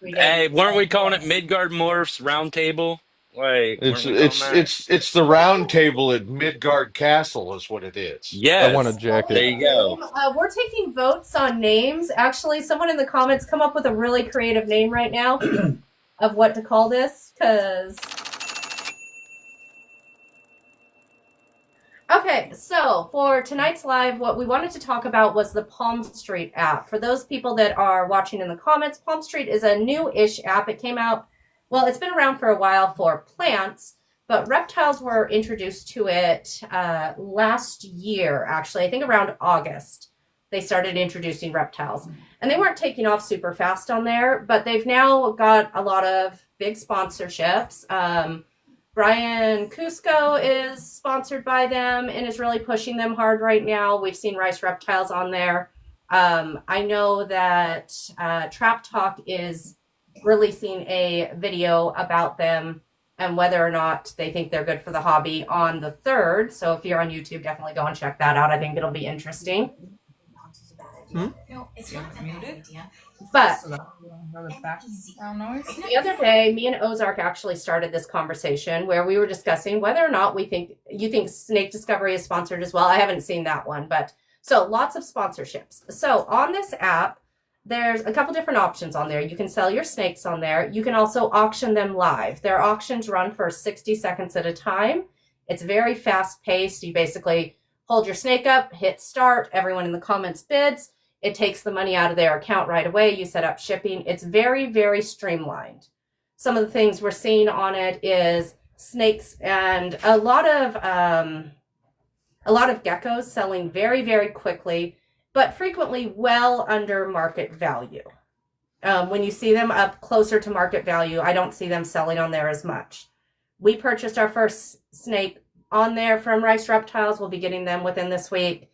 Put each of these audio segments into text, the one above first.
Hey, weren't we calling it Midgard Morphs Roundtable? Like, It's weren't we calling it's that? it's it's the round table at Midgard Castle is what it is. I want a Yes. Call There it jacket. a you go. name. We're taking votes on names. Actually, someone in the comments come up with a really creative name right now of what to call this, because okay, so for tonight's live, what we wanted to talk about was the Palmstreet app. For those people that are watching in the comments, Palmstreet is a new-ish app. It came out, well, it's been around for a while for plants, but reptiles were introduced to it last year, actually. I think around August, they started introducing reptiles. And they weren't taking off super fast on there, but they've now got a lot of big sponsorships. Brian Cusco is sponsored by them and is really pushing them hard right now. We've seen Rice Reptiles on there. I know that Trap Talk is releasing a video about them and whether or not they think they're good for the hobby on the 3rd. So if you're on YouTube, definitely go and check that out. I think it'll be interesting. No, it's not a bad idea. But Background noise. the other day, me and Ozark actually started this conversation where we were discussing whether or not you think Snake Discovery is sponsored as well. I haven't seen that one, but so lots of sponsorships. So on this app, there's a couple different options on there. You can sell your snakes on there. You can also auction them live. Their auctions run for 60 seconds at a time. It's very fast paced. You basically hold your snake up, hit start, everyone in the comments bids. It takes the money out of their account right away. You set up shipping. It's very, very streamlined. Some of the things we're seeing on it is snakes and a lot of geckos selling very, very quickly, but frequently well under market value. When you see them up closer to market value, I don't see them selling on there as much. We purchased our first snake on there from Rice Reptiles. We'll be getting them within this week.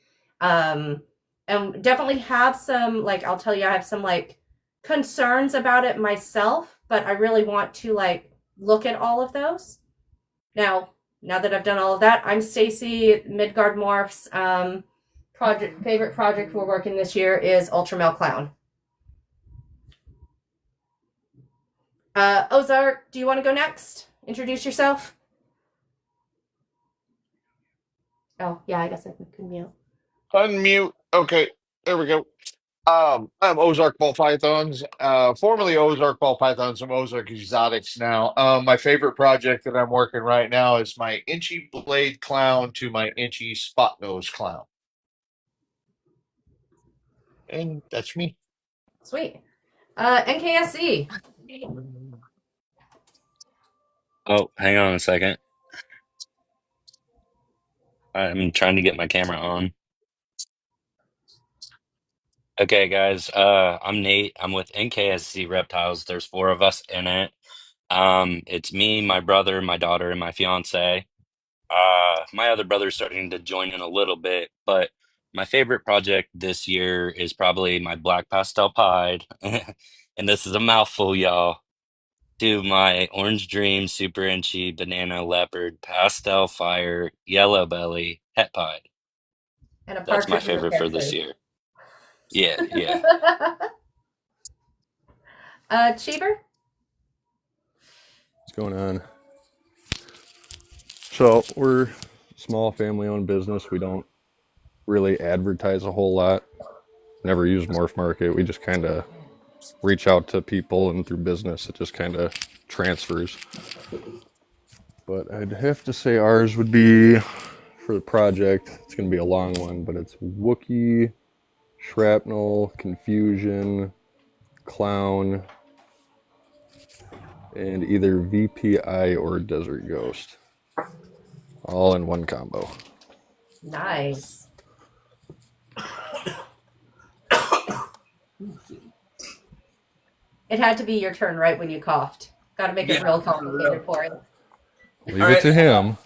And definitely have some, like, I'll tell you, I have some, like, concerns about it myself, but I really want to, like, look at all of those. Now that I've done all of that, I'm Stacy, Midgard Morphs. Favorite project we're working this year is Ultra Male Clown. Ozark, do you want to go next? Introduce yourself. Oh, yeah, I guess I can mute. Unmute. Okay, there we go. I'm Ozark Ballpythons, formerly Ozark Ballpythons. I'm Ozark Exotics now. My favorite project that I'm working right now is my inchy blade clown to my inchy spot nose clown. And that's me. Sweet. NKSZ. Oh, hang on a second. I'm trying to get my camera on. Okay, guys. I'm Nate. I'm with NKSZ Reptiles. There's 4 of us in it. It's me, my brother, my daughter, and my fiance. My other brother's starting to join in a little bit, but my favorite project this year is probably my black pastel pied. And this is a mouthful, y'all. To my orange dream, super inchy, banana leopard, pastel fire, yellow belly, het pied. And a That's my partridge in a favorite pear for this tree. year. Yeah, yeah. Cheever? What's going on? So we're a small family-owned business. We don't really advertise a whole lot. Never use Morph Market. We just kind of reach out to people, and through business, it just kind of transfers. But I'd have to say ours would be, for the project, it's going to be a long one, but it's Wookiee, Shrapnel, Confusion, Clown, and either VPI or Desert Ghost. All in one combo. Nice. It had to be your turn right when you coughed. Got to make it real complicated for you. Leave it to him.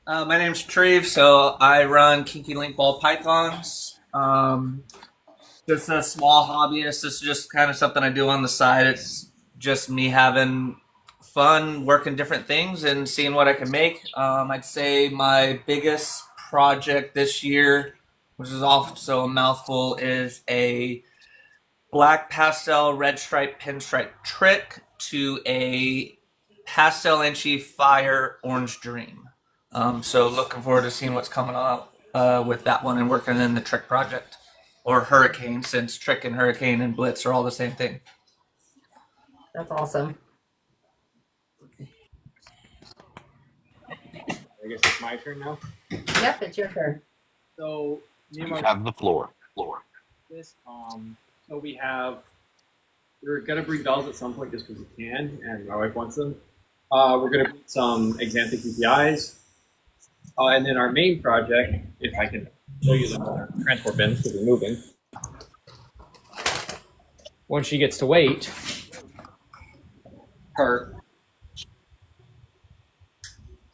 My name's Treve, so I run Kinky Link Ballpythons. Just a small hobbyist. It's just kind of something I do on the side. It's just me having fun, working different things, and seeing what I can make. I'd say my biggest project this year, which is also a mouthful, is a black pastel, red stripe, pinstripe trick to a pastel inchy fire orange dream. So looking forward to seeing what's coming out with that one and working in the trick project or hurricane, since trick and hurricane and blitz are all the same thing. That's awesome. I guess it's my turn now. Yep, it's your turn. So me and You my have the floor. this so we're gonna breed dolls at some point just because we can, and my wife wants them. We're gonna breed some Xanthic UPIs, and then our main project, if I can show you the transport bins because we're moving. Once she gets to weight, her.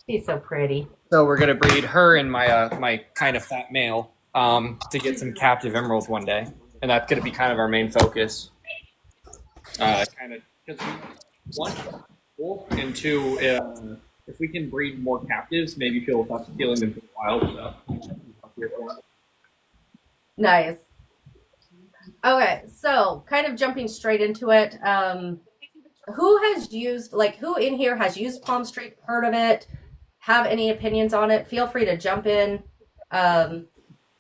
She's so pretty. So we're gonna breed her and my my kind of fat male to get some captive emeralds one day, and that's gonna be kind of our main focus. Kind of because one, cool, and two, if we can breed more captives, maybe people will stop stealing them from the wild. So. Nice. Okay, so kind of jumping straight into it. Who has used, like, who in here has used Palmstreet, heard of it, have any opinions on it? Feel free to jump in.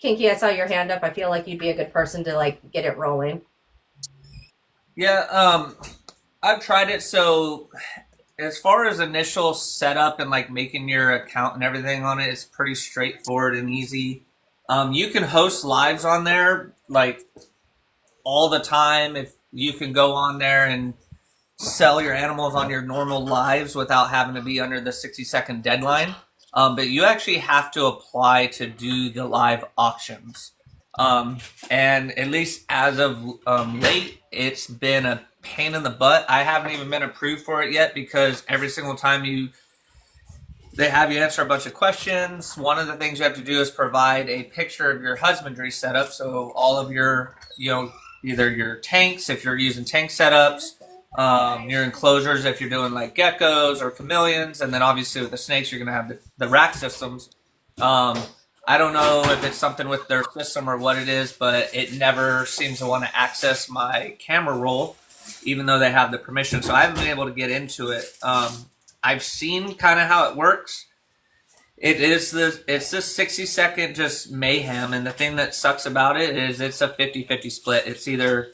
Kinky, I saw your hand up. I feel like you'd be a good person to, like, get it rolling. Yeah, I've tried it. So as far as initial setup and like making your account and everything on it, it's pretty straightforward and easy. You can host lives on there like all the time. If you can go on there and sell your animals on your normal lives without having to be under the 60-second deadline. But you actually have to apply to do the live auctions. And at least as of late, it's been a pain in the butt. I haven't even been approved for it yet because every single time they have you answer a bunch of questions. One of the things you have to do is provide a picture of your husbandry setup. So all of your, either your tanks, if you're using tank setups, your enclosures, if you're doing like geckos or chameleons, and then obviously with the snakes, you're going to have the rack systems. I don't know if it's something with their system or what it is, but it never seems to want to access my camera roll, even though they have the permission. So I haven't been able to get into it. I've seen kind of how it works. It's this 60-second just mayhem, and the thing that sucks about it is it's a 50-50 split. It's either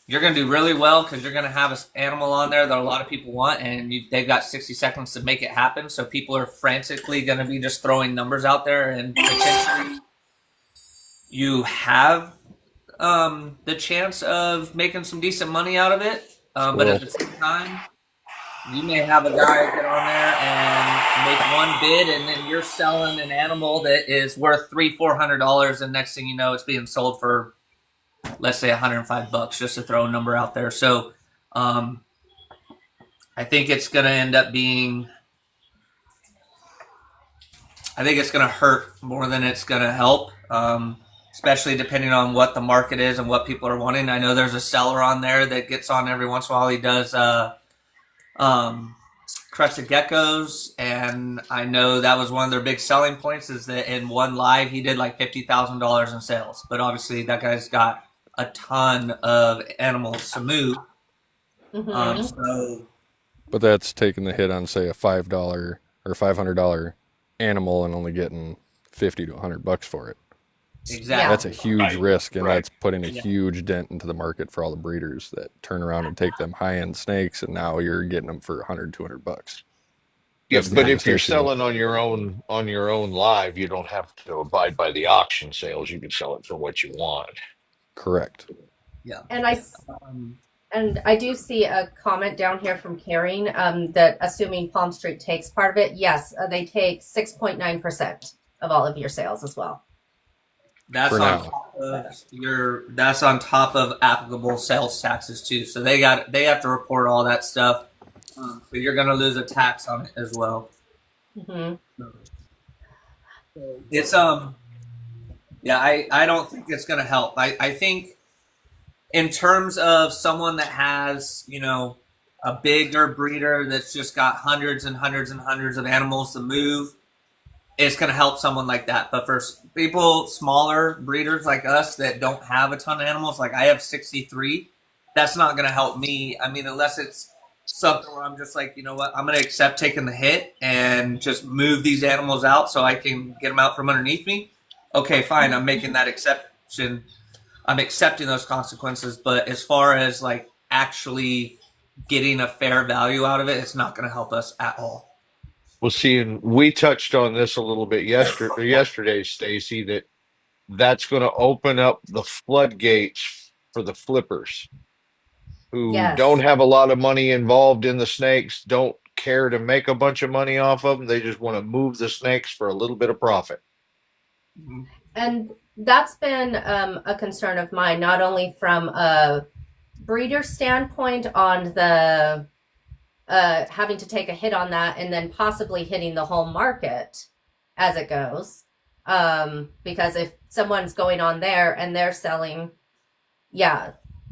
you're going to do really well because you're going to have an animal on there that a lot of people want, and they've got 60 seconds to make it happen. So people are frantically going to be just throwing numbers out there, and potentially you have the chance of making some decent money out of it. But at the same time, you may have a guy get on there and make one bid, and then you're selling an animal that is worth $300-400, and next thing you know, it's being sold for, let's say, $105, just to throw a number out there. So I think it's going to end up being, I think it's going to hurt more than it's going to help, especially depending on what the market is and what people are wanting. I know there's a seller on there that gets on every once in a while. He does crested geckos, and I know that was one of their big selling points is that in one live he did like $50,000 in sales. But obviously that guy's got a ton of animals to move. But that's taking the hit on, say, a $5 or $500 animal and only getting $50 to $100 for it. Exactly. That's a huge risk, and that's putting a huge dent into the market for all the breeders that turn around and take them high-end snakes, and now you're getting them for $100-200. Yes, but if you're selling on your own live, you don't have to abide by the auction sales. You can sell it for what you want. Correct. Yeah. And I do see a comment down here from Karen that assuming Palmstreet takes part of it, yes, they take 6.9% of all of your sales as well. That's that's on top of applicable sales taxes too. So they have to report all that stuff. But you're going to lose a tax on it as well. Mm-hmm. It's I don't think it's going to help. I think in terms of someone that has, a bigger breeder that's just got hundreds and hundreds and hundreds of animals to move, it's going to help someone like that. But for people, smaller breeders like us that don't have a ton of animals, like I have 63, that's not going to help me. I mean, unless it's something where I'm just like, you know what, I'm going to accept taking the hit and just move these animals out so I can get them out from underneath me. Okay, fine. I'm making that exception. I'm accepting those consequences. But as far as like actually getting a fair value out of it, it's not going to help us at all. Well, see, and we touched on this a little bit yesterday, Stacy, that's going to open up the floodgates for the flippers who don't Yes. have a lot of money involved in the snakes, don't care to make a bunch of money off of them. They just want to move the snakes for a little bit of profit. And that's been a concern of mine, not only from a breeder standpoint on the having to take a hit on that and then possibly hitting the whole market as it goes. Because if someone's going on there and they're selling,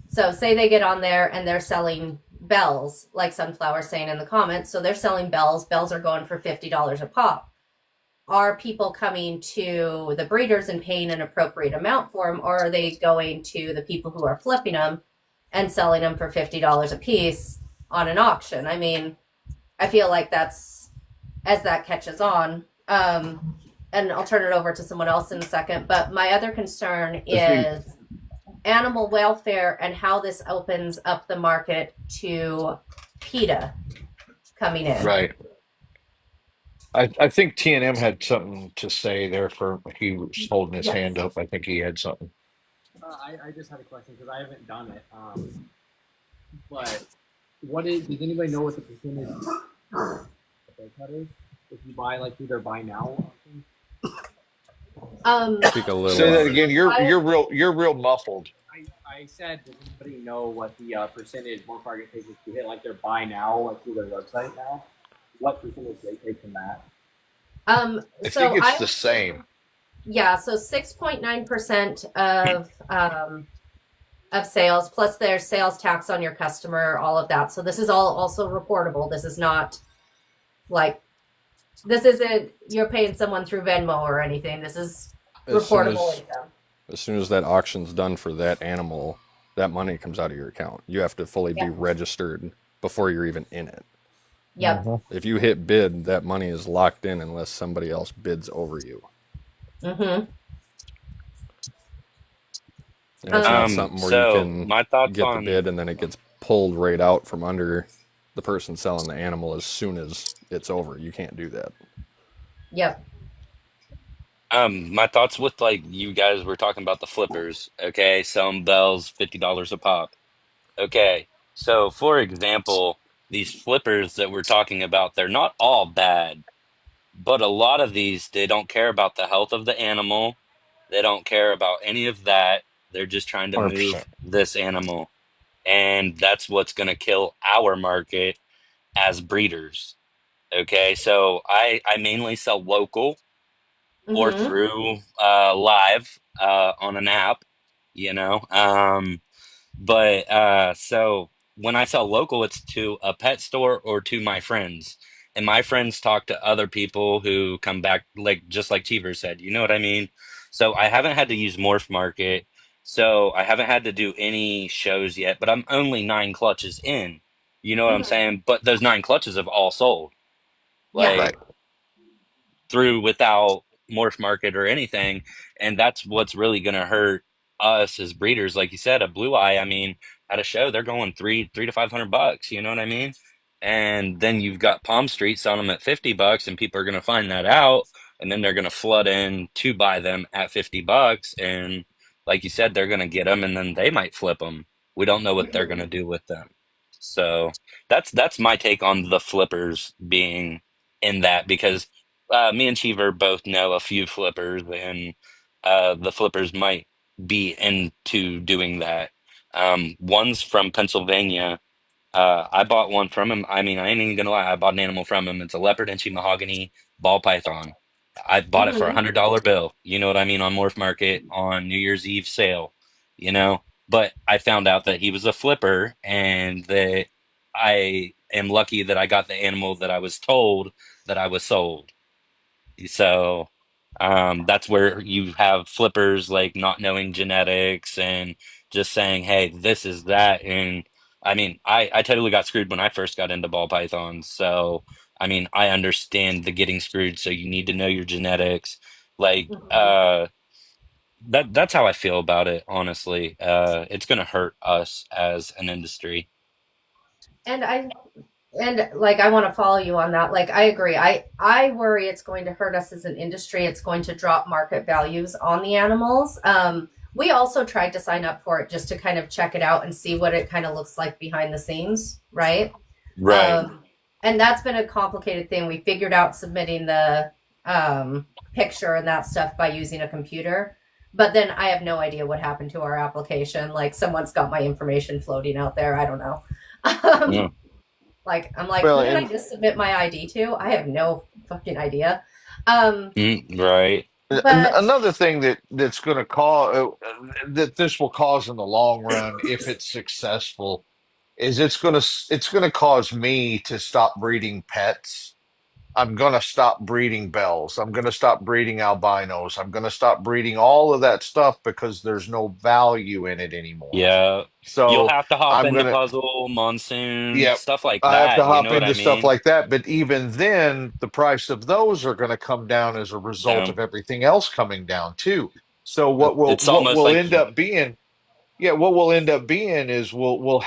so say they get on there and they're selling bells, like Sunflower's saying in the comments. So they're selling bells. Bells are going for $50 a pop. Are people coming to the breeders and paying an appropriate amount for them, or are they going to the people who are flipping them and selling them for $50 a piece on an auction? I mean, I feel like that's, as that catches on, and I'll turn it over to someone else in a second, but my other concern is animal welfare and how this opens up the market to PETA coming in. Right. I think T&M had something to say there for he was holding his hand up. I think he had something. I just had a question because I haven't done it. But does anybody know what the percentage cut is if you buy like through their buy now option? Speak a little. Say that again. You're real muffled. I said, does anybody know what the percentage more target takes if you hit like their buy now like through their website now? What percentage they take from that? I think it's the same. Yeah, so 6.9% of sales plus their sales tax on your customer, all of that. So this is all also reportable. This is not like this isn't you're paying someone through Venmo or anything. This is reportable income. As soon as that auction's done for that animal, that money comes out of your account. You have to fully be registered before you're even in it. Yep. If you hit bid, that money is locked in unless somebody else bids over you. Mm-hmm. And it's not something where you can my thoughts get on the bid and then it gets pulled right out from under the person selling the animal as soon as it's over. You can't do that. Yep. my thoughts with like you guys were talking about the flippers, okay, selling bells, $50 a pop. Okay, so for example, these flippers that we're talking about, they're not all bad, but a lot of these, they don't care about the health of the animal. They don't care about any of that. They're just trying to 100%. move this animal. And that's what's going to kill our market as breeders. Okay, so I mainly sell local or Mm-hmm. through live on an app, you know. But so when I sell local, it's to a pet store or to my friends. And my friends talk to other people who come back, like just like Cheever said, you know what I mean? So I haven't had to use Morph Market. So I haven't had to do any shows yet, but I'm only 9 clutches in. You know what I'm Mm-hmm. saying? But those 9 clutches have all sold. Yeah. Like through without Morph Market or anything. And that's what's really going to hurt us as breeders. Like you said, a blue eye, I mean, at a show, they're going three to $500. You know what I mean? And then you've got Palmstreet selling them at $50 and people are going to find that out. And then they're going to flood in to buy them at $50. And like you said, they're going to get them and then they might flip them. We don't know what they're going to do with them. So that's my take on the flippers being in that, because me and Cheever both know a few flippers, and the flippers might be into doing that. One's from Pennsylvania. I bought one from him. I mean, I ain't even gonna lie. I bought an animal from him. It's a leopard inchy mahogany ball python. I bought it for Mm-hmm. $100 bill. You know what I mean? On Morph Market on New Year's Eve sale. You know, but I found out that he was a flipper, and that I am lucky that I got the animal that I was told that I was sold. So that's where you have flippers like not knowing genetics and just saying, hey, this is that. And I mean, I totally got screwed when I first got into ball pythons. So I mean, I understand the getting screwed. So you need to know your genetics. Like Mhm. that's how I feel about it, honestly. It's gonna hurt us as an industry. And like I want to follow you on that. Like I agree. I worry it's going to hurt us as an industry. It's going to drop market values on the animals. We also tried to sign up for it just to kind of check it out and see what it kind of looks like behind the scenes, right? Right. And that's been a complicated thing. We figured out submitting the picture and that stuff by using a computer. But then I have no idea what happened to our application. Like someone's got my information floating out there. I don't know. Yeah. Like I'm like, Well, who did I and just submit my ID to? I have no fucking idea. Right. But another thing that's going to cause that this will cause in the long run, if it's successful, is it's going to cause me to stop breeding pets. I'm going to stop breeding bells. I'm going to stop breeding albinos. I'm going to stop breeding all of that stuff because there's no value in it anymore. Yeah. You'll So have to hop I'm into going to puzzle, monsoon, Yep. stuff like I have to that. You hop know what I into stuff mean? like that. But even then, the price of those are going to come down as a result No. of everything else coming down too. So And It's what almost will like end up being, yeah, what will end up being is we'll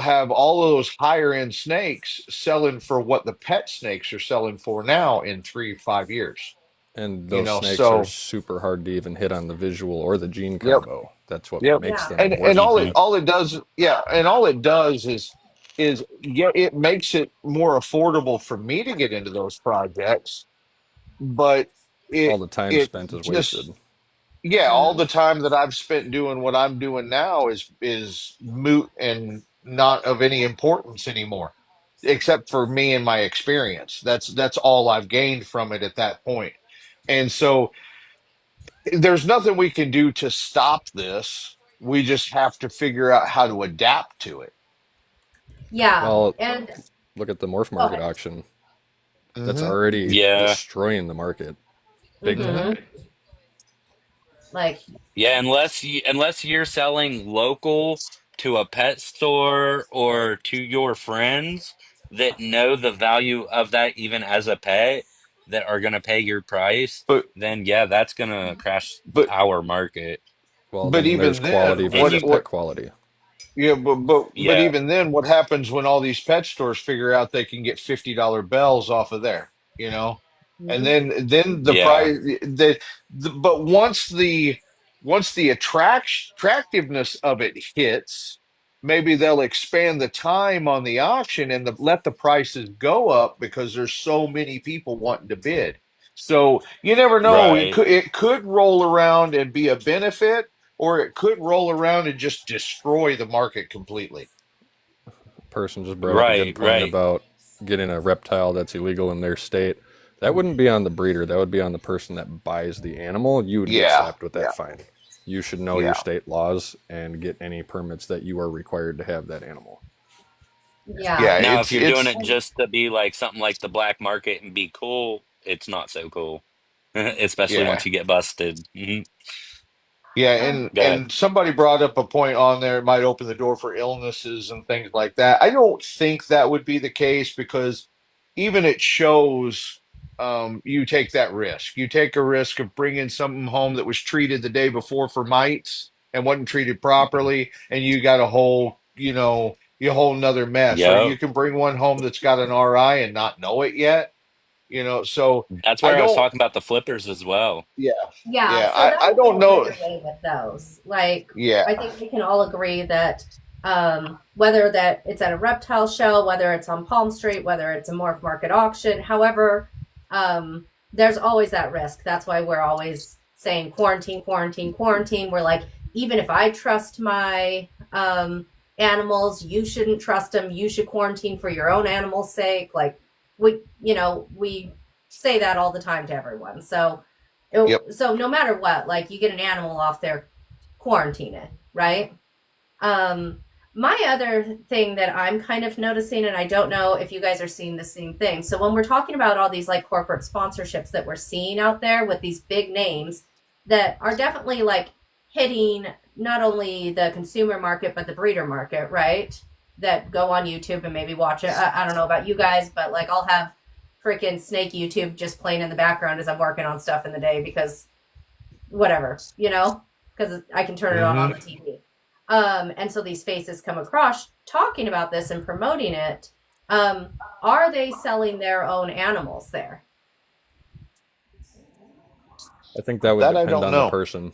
have all of those higher end snakes selling for what the pet snakes are selling for now in 3 5 years. and You those know, snakes are so super hard to even hit on the visual or the gene yep, combo. That's what yep. makes yeah, them And worth all it. it does, yeah, and all it does is yeah, it makes it more affordable for me to get into those projects, but All it the time it spent is wasted. just yeah, all hmm the time that I've spent doing what I'm doing now is moot and not of any importance anymore, except for me and my experience. That's all I've gained from it at that point. And so there's nothing we can do to stop this. We just have to figure out how to adapt to it. yeah. Well, And look at the morph go market ahead. auction. That's Hmm. already yeah. destroying the market big time. hmm Like Yeah, unless you're selling local to a pet store or to your friends that know the value of that even as a pet that are gonna pay your price, But then yeah, that's gonna crash but our market. Well, but then there's even then, quality And versus what you pet what quality. yeah, but yeah, even then, what happens when all these pet stores figure out they can get $50 bells off of there, you know? And mhm. then the yeah, price but once the attractiveness of it hits, maybe they'll expand the time on the auction and let the prices go up because there's so many people wanting to bid. So you never know. right, It could roll around and be a benefit, or it could roll around and just destroy the market completely. Person just brought up a good right, point right. about getting a reptile that's illegal in their state. That wouldn't be on the breeder. That would be on the person that buys the animal. You would get Yeah, slapped with that yeah, fine. You should know your yeah, state laws and get any permits that you are required to have that animal. Yeah. yeah. Now, if you're doing It's it just to be like something like the black market and be cool, it's not so cool, especially yeah. once you get busted. Yeah, Um, and Go ahead. and somebody brought up a point on there. It might open the door for illnesses and things like that. I don't think that would be the case because even it shows you take that risk. You take a risk of bringing something home that was treated the day before for mites and wasn't treated properly, and you got a whole, you whole nother mess. Or Yep. you can bring one home that's got an RI and not know it yet. So That's I where I was don't. talking about the flippers as well. Yeah, yeah, yeah. so I that'll don't go know. either way with those. Like, Yeah. I think we can all agree that whether that it's at a reptile show, whether it's on Palm Street, whether it's a morph market auction, however, there's always that risk. That's why we're always saying quarantine, quarantine, quarantine. We're like, even if I trust my animals, you shouldn't trust them. You should quarantine for your own animal's sake. Like, we say that all the time to everyone. Yep. So no matter what, like you get an animal off there, quarantine it, right? Um, My other thing that I'm kind of noticing, and I don't know if you guys are seeing the same thing. So when we're talking about all these like corporate sponsorships that we're seeing out there with these big names that are definitely like hitting not only the consumer market but the breeder market, right? That go on YouTube and maybe watch it. I don't know about you guys, but like I'll have freaking snake YouTube just playing in the background as I'm working on stuff in the day because whatever, because I can turn it on the TV. And so these faces come across talking about this and promoting it. Are they selling their own animals there? I think that would That I depend don't on the know. person.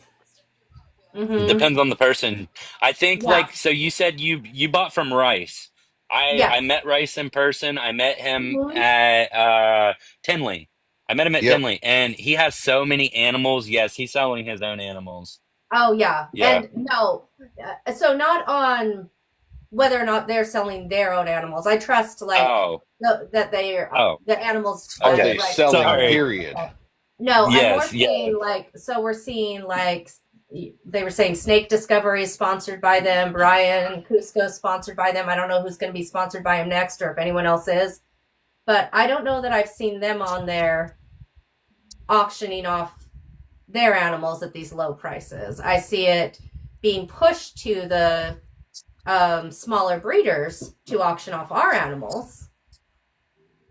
Mm-hmm. Depends on the person. I think Yeah. so you said you bought from Rice. I Yes. met Rice in person. I met him Mm-hmm. at Tinley. I met him at Yep. Tinley, and he has so many animals. Yes, he's selling his own animals. Oh, yeah. Yeah. And no, so not on whether or not they're selling their own animals. I trust like Oh. that they are Oh. the animals. Are Okay. they selling, Sorry. period? No, I'm more Yes. Yeah. saying like, so we're seeing like, they were saying Snake Discovery is sponsored by them, Brian Cusco is sponsored by them. I don't know who's going to be sponsored by him next or if anyone else is, but I don't know that I've seen them on there auctioning off their animals at these low prices. I see it being pushed to the smaller breeders to auction off our animals,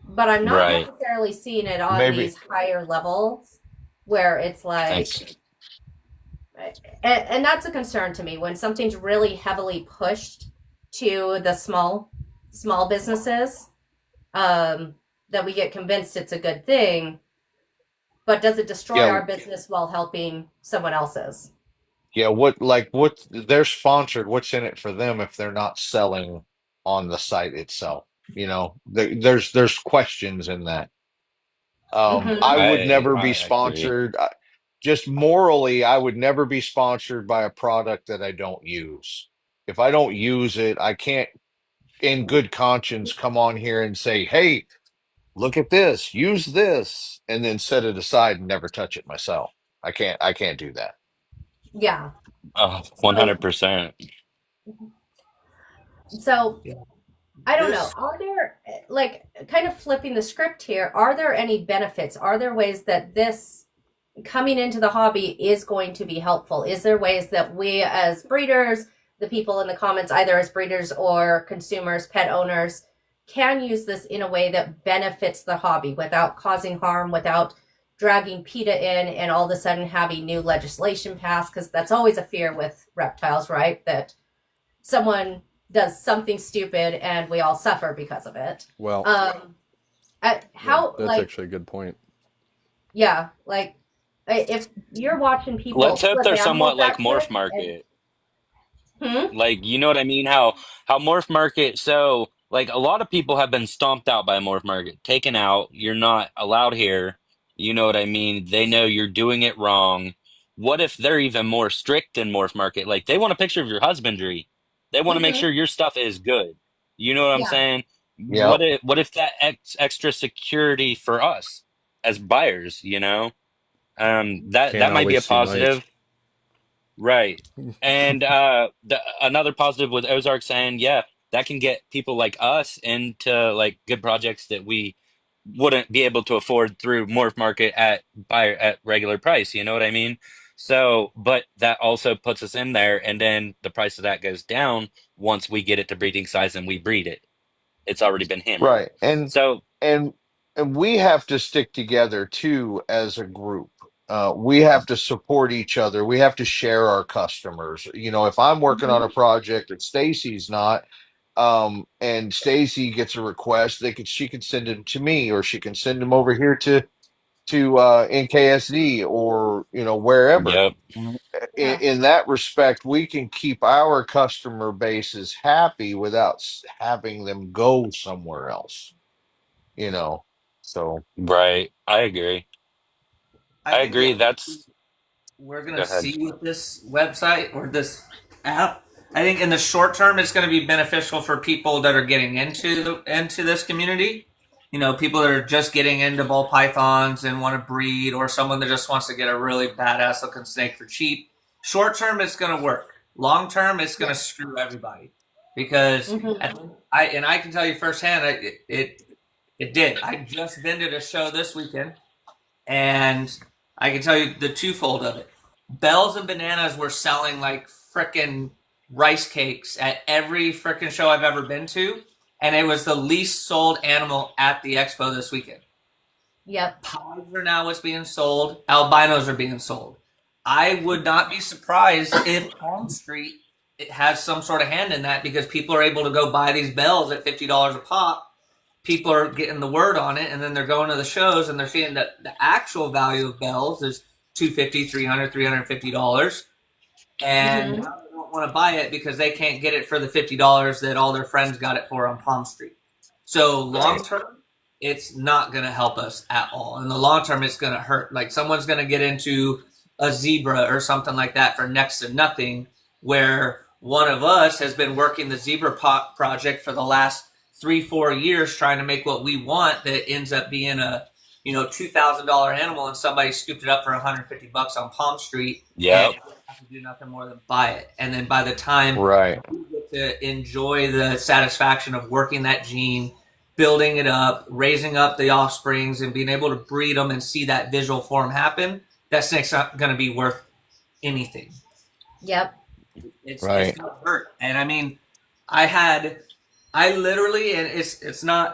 but I'm not Right. necessarily seeing it on Maybe. these higher levels where it's like, Thanks. and that's a concern to me when something's really heavily pushed to the small businesses, that we get convinced it's a good thing, but does it destroy Yeah. our business while helping someone else's? Yeah. What they're sponsored? What's in it for them if they're not selling on the site itself? There's questions in that. Mm-hmm. I would I never be I agree. sponsored. Just morally, I would never be sponsored by a product that I don't use. If I don't use it, I can't, in good conscience, come on here and say, "Hey, look at this, use this," and then set it aside and never touch it myself. I can't do that. Yeah. Oh, So 100%. so Yeah. I don't know. This Are there, like, kind of flipping the script here, are there any benefits? Are there ways that this coming into the hobby is going to be helpful? Is there ways that we as breeders, the people in the comments, either as breeders or consumers, pet owners, can use this in a way that benefits the hobby without causing harm, without dragging PETA in and all of a sudden having new legislation passed? Because that's always a fear with reptiles, right? That someone does something stupid and we all suffer because of it. Well, How, that's like, actually a good point. yeah, like, if you're watching people Let's hope flip they're animals somewhat like that Morph quick, and Market. hmm? Like, you know what I mean? How Morph Market, so like a lot of people have been stomped out by Morph Market, taken out. You're not allowed here. You know what I mean? They know you're doing it wrong. What if they're even more strict than Morph Market? Like they want a picture of your husbandry. They want to make Mm-hmm. sure your stuff is good. You know what I'm Yeah, saying? Yep. What if that extra security for us as buyers, that Can't might be a always see nice. positive. Right. And another positive with Ozark saying, yeah, that can get people like us into like good projects that we wouldn't be able to afford through Morph Market at regular price. You know what I mean? So, but that also puts us in there, and then the price of that goes down once we get it to breeding size and we breed it. It's already been hammered. Right. And So, and and we have to stick together too as a group. We have to support each other. We have to share our customers. If I'm working on mm-hmm. a project that Stacy's not, and Stacy gets a request, she could send him to me, or she can send him over here to NKSD, or wherever. yep, Yeah, In that respect, we can keep our customer bases happy without having them go somewhere else. you know. So right. I agree. I I think agree. what That's we're Go gonna ahead. see with this website or this app, I think in the short term it's going to be beneficial for people that are getting into this community. People that are just getting into ball pythons and want to breed, or someone that just wants to get a really badass looking snake for cheap. Short term, it's going to work. Long term, it's going yeah, to screw everybody. because Mhm. I can tell you firsthand, it did. I just been to a show this weekend, and I can tell you the twofold of it. Bells and bananas were selling like frickin' rice cakes at every frickin' show I've ever been to, and it was the least sold animal at the expo this weekend. Yep. Pies are now what's being sold. Albinos are being sold. I would not be surprised if Palmstreet it has some sort of hand in that, because people are able to go buy these bells at $50 a pop. People are getting the word on it, and then they're going to the shows and they're seeing that the actual value of bells is $250, $300, $350, and Mhm. now they don't want to buy it because they can't get it for the $50 that all their friends got it for on Palmstreet. So long term, it's not going to help us at all. In the long term, it's going to hurt. Like someone's going to get into a zebra or something like that for next to nothing, where one of us has been working the zebra project for the last 3-4 years trying to make what we want, that ends up being a $2,000 animal, and somebody scooped it up for $150 on Palmstreet. Yep. And have to do nothing more than buy it. And then by the time Right. you get to enjoy the satisfaction of working that gene, building it up, raising up the offsprings, and being able to breed them and see that visual form happen, that snake's not going to be worth anything. Yep. It's Right. going to hurt. And I mean, I literally, and it's not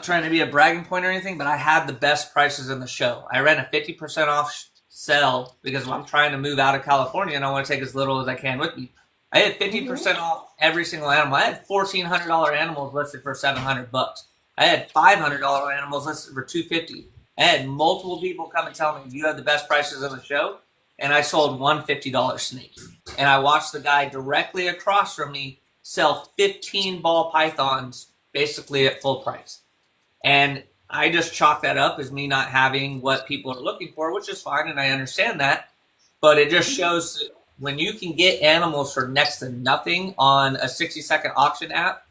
trying to be a bragging point or anything, but I had the best prices in the show. I ran a 50% off sale because I'm trying to move out of California and I want to take as little as I can with me. I had 50% off every single animal. I had $1,400 animals listed for $700. I had $500 animals listed for $250. I had multiple people come and tell me, you have the best prices in the show, and I sold one $50 snake. And I watched the guy directly across from me sell 15 ball pythons basically at full price. And I just chalk that up as me not having what people are looking for, which is fine, and I understand that. But it just shows that when you can get animals for next to nothing on a 60-second auction app,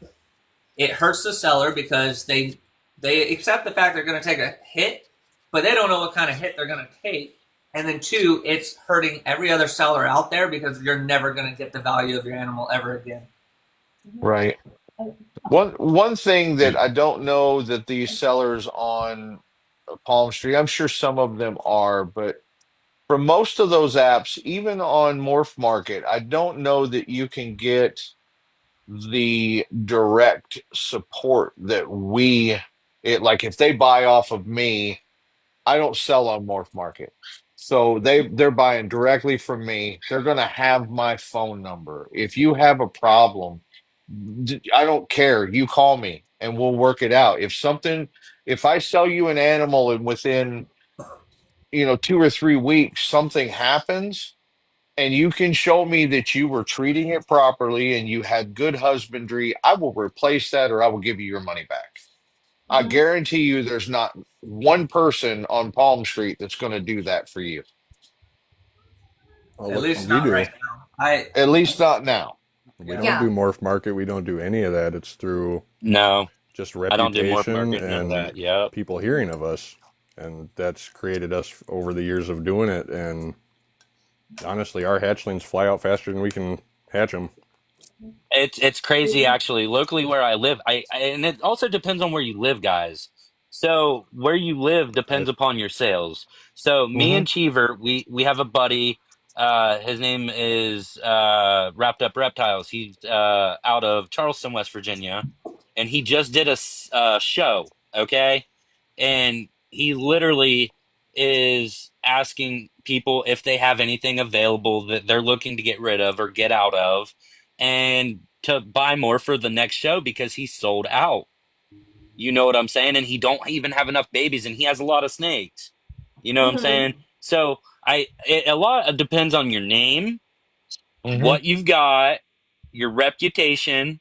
it hurts the seller because they accept the fact they're going to take a hit, but they don't know what kind of hit they're going to take. And then two, it's hurting every other seller out there because you're never going to get the value of your animal ever again. Right. One thing that I don't know that these sellers on Palm Street, I'm sure some of them are, but for most of those apps, even on Morph Market, I don't know that you can get the direct support that like if they buy off of me, I don't sell on Morph Market. So they're buying directly from me. They're going to have my phone number. If you have a problem, I don't care. You call me and we'll work it out. If I sell you an animal and within 2 or 3 weeks something happens, and you can show me that you were treating it properly and you had good husbandry, I will replace that or I will give you your money back. I guarantee you there's not one person on Palm Street that's going to do that for you. Well, At least we not do. right now. At least not now. We don't do Morph Market. We don't do any of that. It's through just I don't do Morph reputation Market, none of and that. Yep. people hearing of us. And that's created us over the years of doing it. And honestly, our hatchlings fly out faster than we can hatch them. It's crazy actually. Locally where I live, and it also depends on where you live, guys. So where you live depends upon your sales. So me and Cheever, we have a buddy. His name is Wrapped Up Reptiles. He's out of Charleston, West Virginia, and he just did a show. Okay, and he literally is asking people if they have anything available that they're looking to get rid of or get out of, and to buy more for the next show because he's sold out. You know what I'm saying? And he don't even have enough babies, and he has a lot of snakes. You know what I'm saying? So a lot depends on your name, what you've got, your reputation,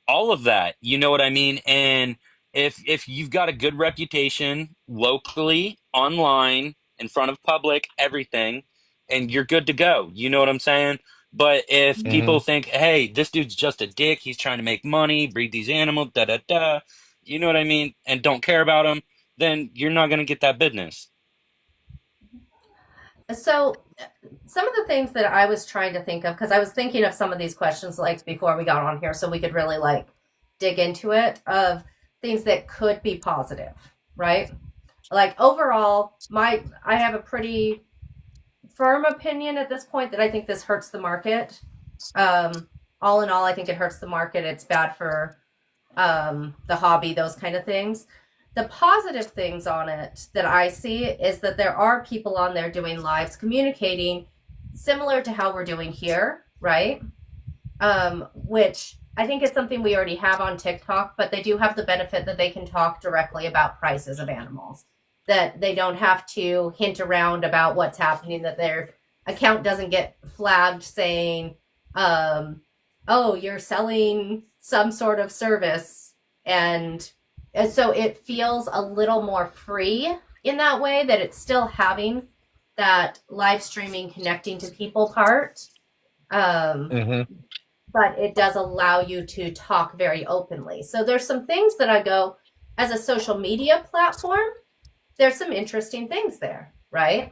all of that. You know what I mean? And if you've got a good reputation locally, online, in front of public, everything, and you're good to go. You know what I'm saying? But if people think, hey, this dude's just a dick, he's trying to make money, breed these animals, da da da, you know what I mean, and don't care about them, then you're not going to get that business. So some of the things that I was trying to think of, because I was thinking of some of these questions like before we got on here, so we could really like dig into it, of things that could be positive, right? Like overall, I have a pretty firm opinion at this point that I think this hurts the market. All in all, I think it hurts the market. It's bad for the hobby, those kind of things. The positive things on it that I see is that there are people on there doing lives communicating similar to how we're doing here, right? Which I think is something we already have on TikTok, but they do have the benefit that they can talk directly about prices of animals, that they don't have to hint around about what's happening, that their account doesn't get flagged saying, oh, you're selling some sort of service. And so it feels a little more free in that way, that it's still having that live streaming connecting to people part. Mm-hmm. But it does allow you to talk very openly. So there's some things that I go, as a social media platform, there's some interesting things there, right?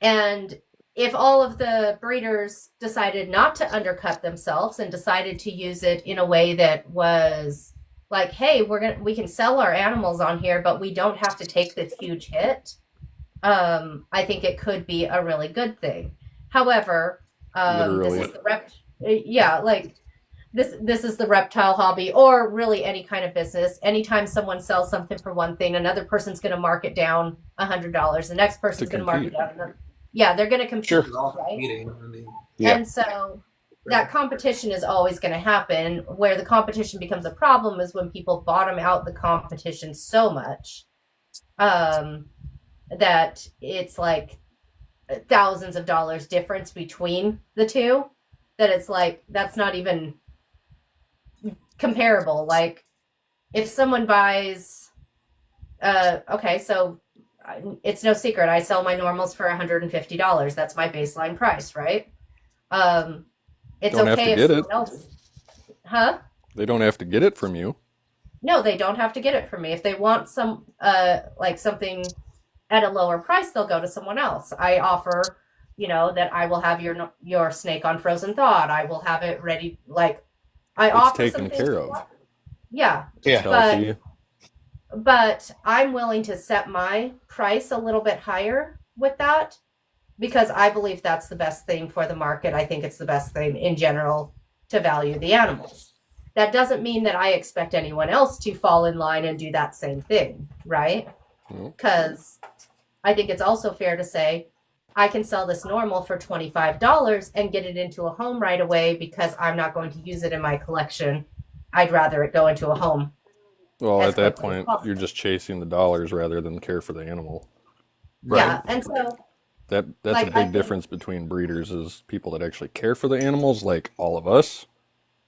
And if all of the breeders decided not to undercut themselves and decided to use it in a way that was like, hey, we can sell our animals on here, but we don't have to take this huge hit, I think it could be a really good thing. However, this is this is the reptile hobby, or really any kind of business. Anytime someone sells something for one thing, another person's going to mark it down $100. The next person's going to mark it down. Yeah, they're going to compete, right? Yeah. And so that competition is always going to happen. Where the competition becomes a problem is when people bottom out the competition so much that it's like thousands of dollars difference between the two, that it's like, that's not even comparable. Like if someone buys, okay, so it's no secret, I sell my normals for $150. That's my baseline price, right? It's Don't okay have if to get someone else, huh? They don't have to get it from you. No, they don't have to get it from me. If they want some, like something at a lower price, they'll go to someone else. I offer, that I will have your snake on frozen thawed. I will have it ready. Like I It's offer taken something. care of. Yeah. Yeah. Healthy. But I'm willing to set my price a little bit higher with that, because I believe that's the best thing for the market. I think it's the best thing in general to value the animals. That doesn't mean that I expect anyone else to fall in line and do that same thing, right? Because I think it's also fair to say, I can sell this normal for $25 and get it into a home right away because I'm not going to use it in my collection. I'd rather it go into a home. Well, at that point, you're just chasing the dollars rather than care for the animal. Right. Yeah, and so That's like, a big difference between breeders, is people that actually care for the animals, like all of us.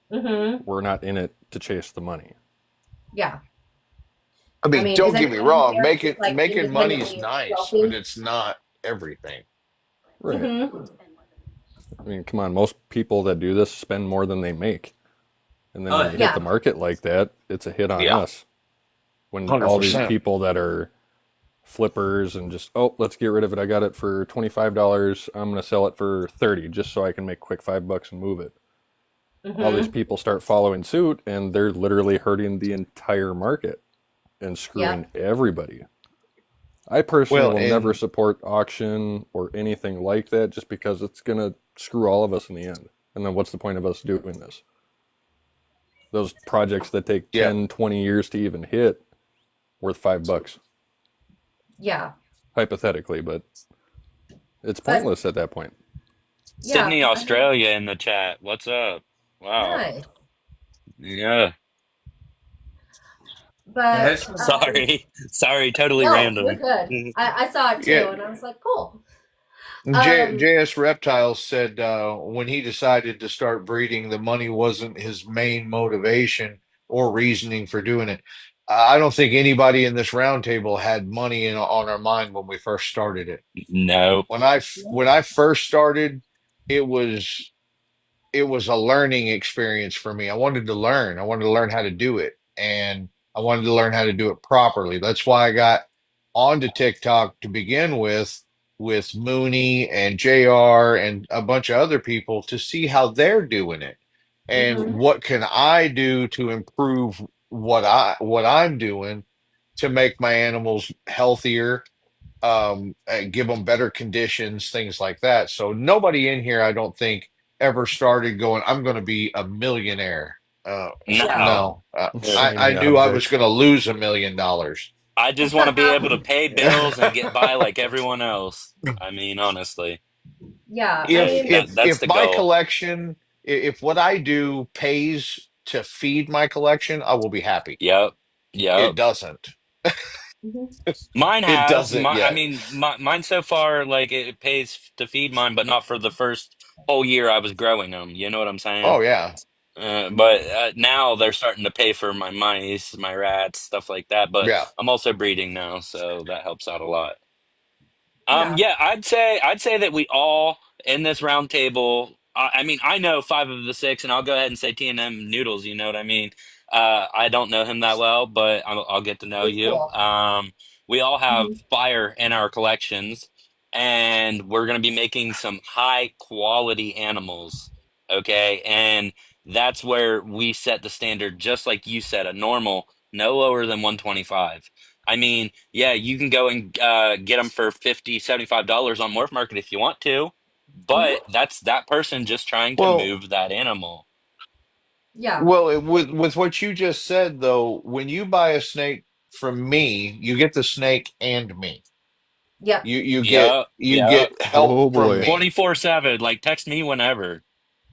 We're not in it to chase the money. Yeah. I mean, don't get me wrong. Making money is independently nice, wealthy? but it's not everything. Right. I mean, come on. Most people that do this spend more than they make. And then when you hit the market like that, it's a hit on us. When 100%. all these people that are flippers and just, let's get rid of it. I got it for $25. I'm going to sell it for $30 just so I can make quick $5 and move it. All these people start following suit, and they're literally hurting the entire market and screwing everybody. I personally will never support auction or anything like that, just because it's going to screw all of us in the end. And then what's the point of us doing this? Those projects that take 10, 20 years to even hit, worth $5. Yeah. Hypothetically, but it's pointless at that point. Sydney, Australia in the chat. What's up? Wow. Nice. Yeah. But sorry, totally random. You're good. I saw it too, and I was like, cool. JS Reptiles said when he decided to start breeding, the money wasn't his main motivation or reasoning for doing it. I don't think anybody in this roundtable had money on our mind when we first started it. No. When I first started, it was a learning experience for me. I wanted to learn. I wanted to learn how to do it, and I wanted to learn how to do it properly. That's why I got onto TikTok to begin with Mooney and JR and a bunch of other people to see how they're doing it and Mm-hmm. what can I do to improve what I'm doing to make my animals healthier, and give them better conditions, things like that. So nobody in here, I don't think, ever started going, I'm going to be a millionaire. Yeah. No. No, I Shiny knew I was object. going to lose $1 million. I just want to be able to pay bills and get by like everyone else. I mean, honestly, Yeah. I if like mean, if that's if the my goal. collection, if what I do pays to feed my collection, I will be happy. Yep. Yep. It doesn't. mhm. Mine It has doesn't my. I yet. mean, mine so far, like it pays to feed mine, but not for the first whole year I was growing them. You know what I'm saying? Oh yeah, But now they're starting to pay for my mice, my rats, stuff like that. But yeah. I'm also breeding now, so that helps out a lot. Yeah. Yeah, I'd say that we all in this round table. I mean, I know five of the six, and I'll go ahead and say T&M Noodles. You know what I mean? I don't know him that well, but I'll get to know He's you. cool. We all have hmm fire in our collections, and we're gonna be making some high quality animals. Okay, and that's where we set the standard, just like you said, a normal, no lower than 125. I mean, yeah, you can go and get them for $50, $75 on Morph Market if you want to, but hmm that's that person just trying to Well, move that animal. Yeah. with what you just said though, when you buy a snake from me, you get the snake and me. Yep. Yep, You yep. get help Oh from boy. me. 24/7. Like, text me whenever.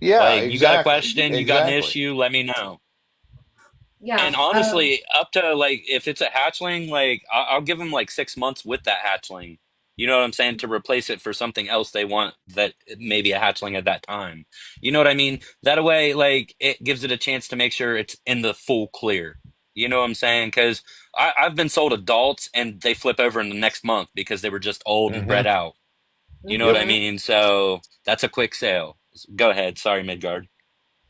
Yeah, Like, you got a exactly. question, you got an Exactly. issue, let me know. Yeah. And honestly, up to like if it's a hatchling, like I'll give them like 6 months with that hatchling. You know what I'm saying? To replace it for something else they want that may be a hatchling at that time. You know what I mean? That way, like it gives it a chance to make sure it's in the full clear. You know what I'm saying? Because I've been sold adults and they flip over in the next month because they were just old and Hmm. bred out. You know what I Yep. hmm mean? So that's a quick sale. Go ahead. Sorry, Midgard.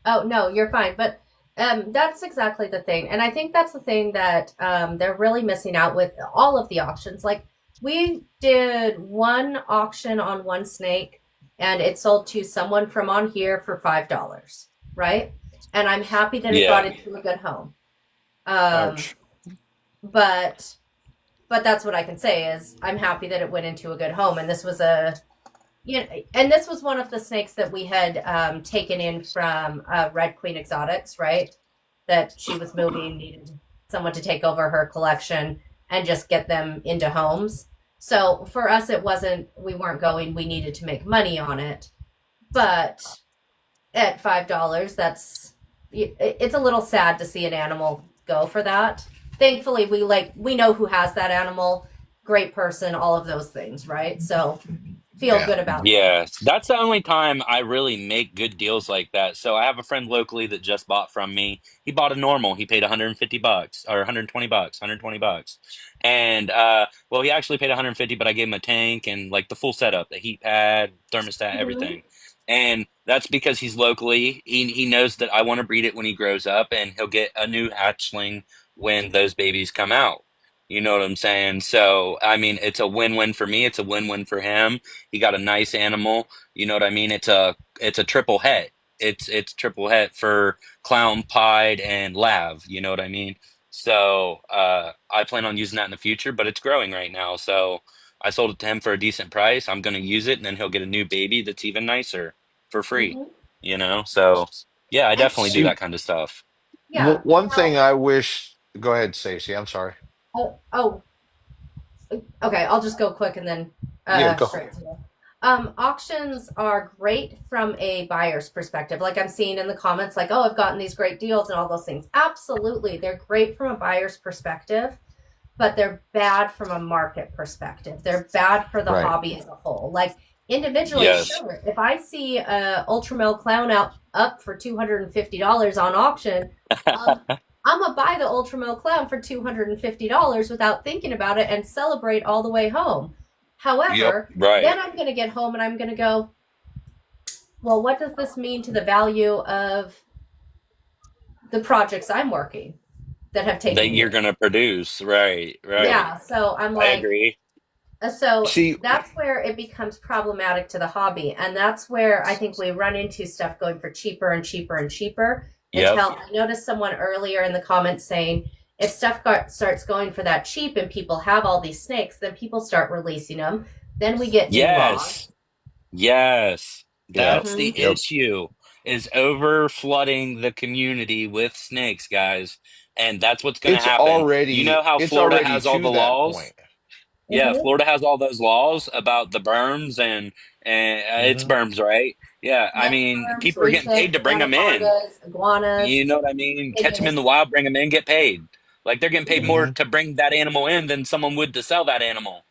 Oh no, you're fine. But that's exactly the thing, and I think that's the thing that they're really missing out with all of the auctions. Like we did one auction on one snake, and it sold to someone from on here for $5, right? And I'm happy that it got Yeah. into a good home. Um, Ouch. but but that's what I can say is I'm happy that it went into a good home, and this was a and this was one of the snakes that we had taken in from Red Queen Exotics, right? That she was moving, needed someone to take over her collection and just get them into homes. So for us, it wasn't, we weren't going, we needed to make money on it. But at $5, it's a little sad to see an animal go for that. Thankfully, we know who has that animal, great person, all of those things, right? So feel Yeah. good about that. Yes, that's the only time I really make good deals like that. So I have a friend locally that just bought from me. He bought a normal. He paid 150 bucks or 120 bucks, 120 bucks. And well, he actually paid 150, but I gave him a tank and like the full setup, the heat pad, thermostat, Mhm. everything. And that's because he's locally. He knows that I want to breed it when he grows up and he'll get a new hatchling when those babies come out. You know what I'm saying? So, I mean, it's a win-win for me. It's a win-win for him. He got a nice animal. You know what I mean? It's a triple het. It's triple het for clown, pied, and lav. You know what I mean? So I plan on using that in the future, but it's growing right now. So I sold it to him for a decent price. I'm gonna use it, and then he'll get a new baby that's even nicer for free. Mhm. You know? So yeah, I definitely do Actually, See, that kind of stuff. yeah. one thing Now, I wish. Go ahead, Stacey. I'm sorry. oh, okay. I'll just go quick and then Yeah, go. straight to you. Auctions are great from a buyer's perspective. Like I'm seeing in the comments, like, oh, I've gotten these great deals and all those things. Absolutely, they're great from a buyer's perspective, but they're bad from a market perspective. They're bad for the Right. hobby as a whole. Like individually, Yes. sure. If I see a ultra male clown out up for $250 on auction, um, I'm gonna buy the ultra male clown for $250 without thinking about it and celebrate all the way home. Yep. However, then Right. I'm gonna get home and I'm gonna go, well, what does this mean to the value of the projects I'm working? that have that taken you're years. gonna produce. Right, right. Yeah, so I'm I like, agree. so See, that's where it becomes problematic to the hobby. And that's where I think we run into stuff going for cheaper and cheaper and cheaper Yep. until I noticed someone earlier in the comments saying, if stuff starts going for that cheap and people have all these snakes, then people start releasing them. Then we get new laws. Yes. yeah, That's Mhm. the yep. issue is over flooding the community with snakes, guys. And that's what's going to happen. You know how It's Florida already has all to the that laws? point. Yeah, Mhm. Florida has all those laws about the berms and it's Hmm. berms, right? Yeah, I Yep, mean, worms, people are getting paid reeds, to bring them in. anacondas, iguanas, You know what I mean? Catch them in the pigeons. wild, bring them in, get paid. Like they're getting paid more Hmm. to bring that animal in than someone would to sell that animal.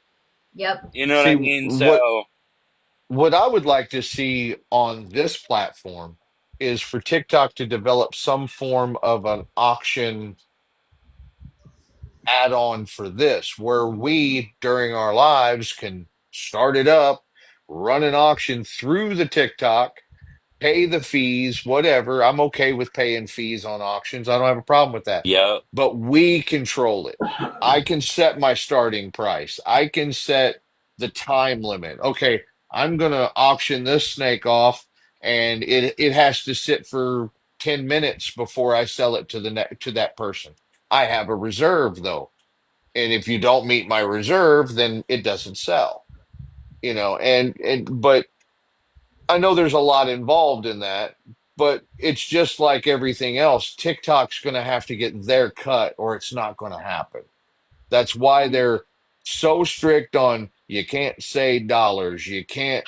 Yep. You know what I See, mean? what So, what I would like to see on this platform is for TikTok to develop some form of an auction add-on for this, where we during our lives can start it up, run an auction through the TikTok, pay the fees, whatever. I'm okay with paying fees on auctions. I don't have a problem with that. yep. But we control it. I can set my starting price. I can set the time limit. Okay, I'm going to auction this snake off and it has to sit for 10 minutes before I sell it to to that person. I have a reserve though. And if you don't meet my reserve, then it doesn't sell. But I know there's a lot involved in that, but it's just like everything else. TikTok's going to have to get their cut or it's not going to happen. That's why they're so strict on you can't say dollars, you can't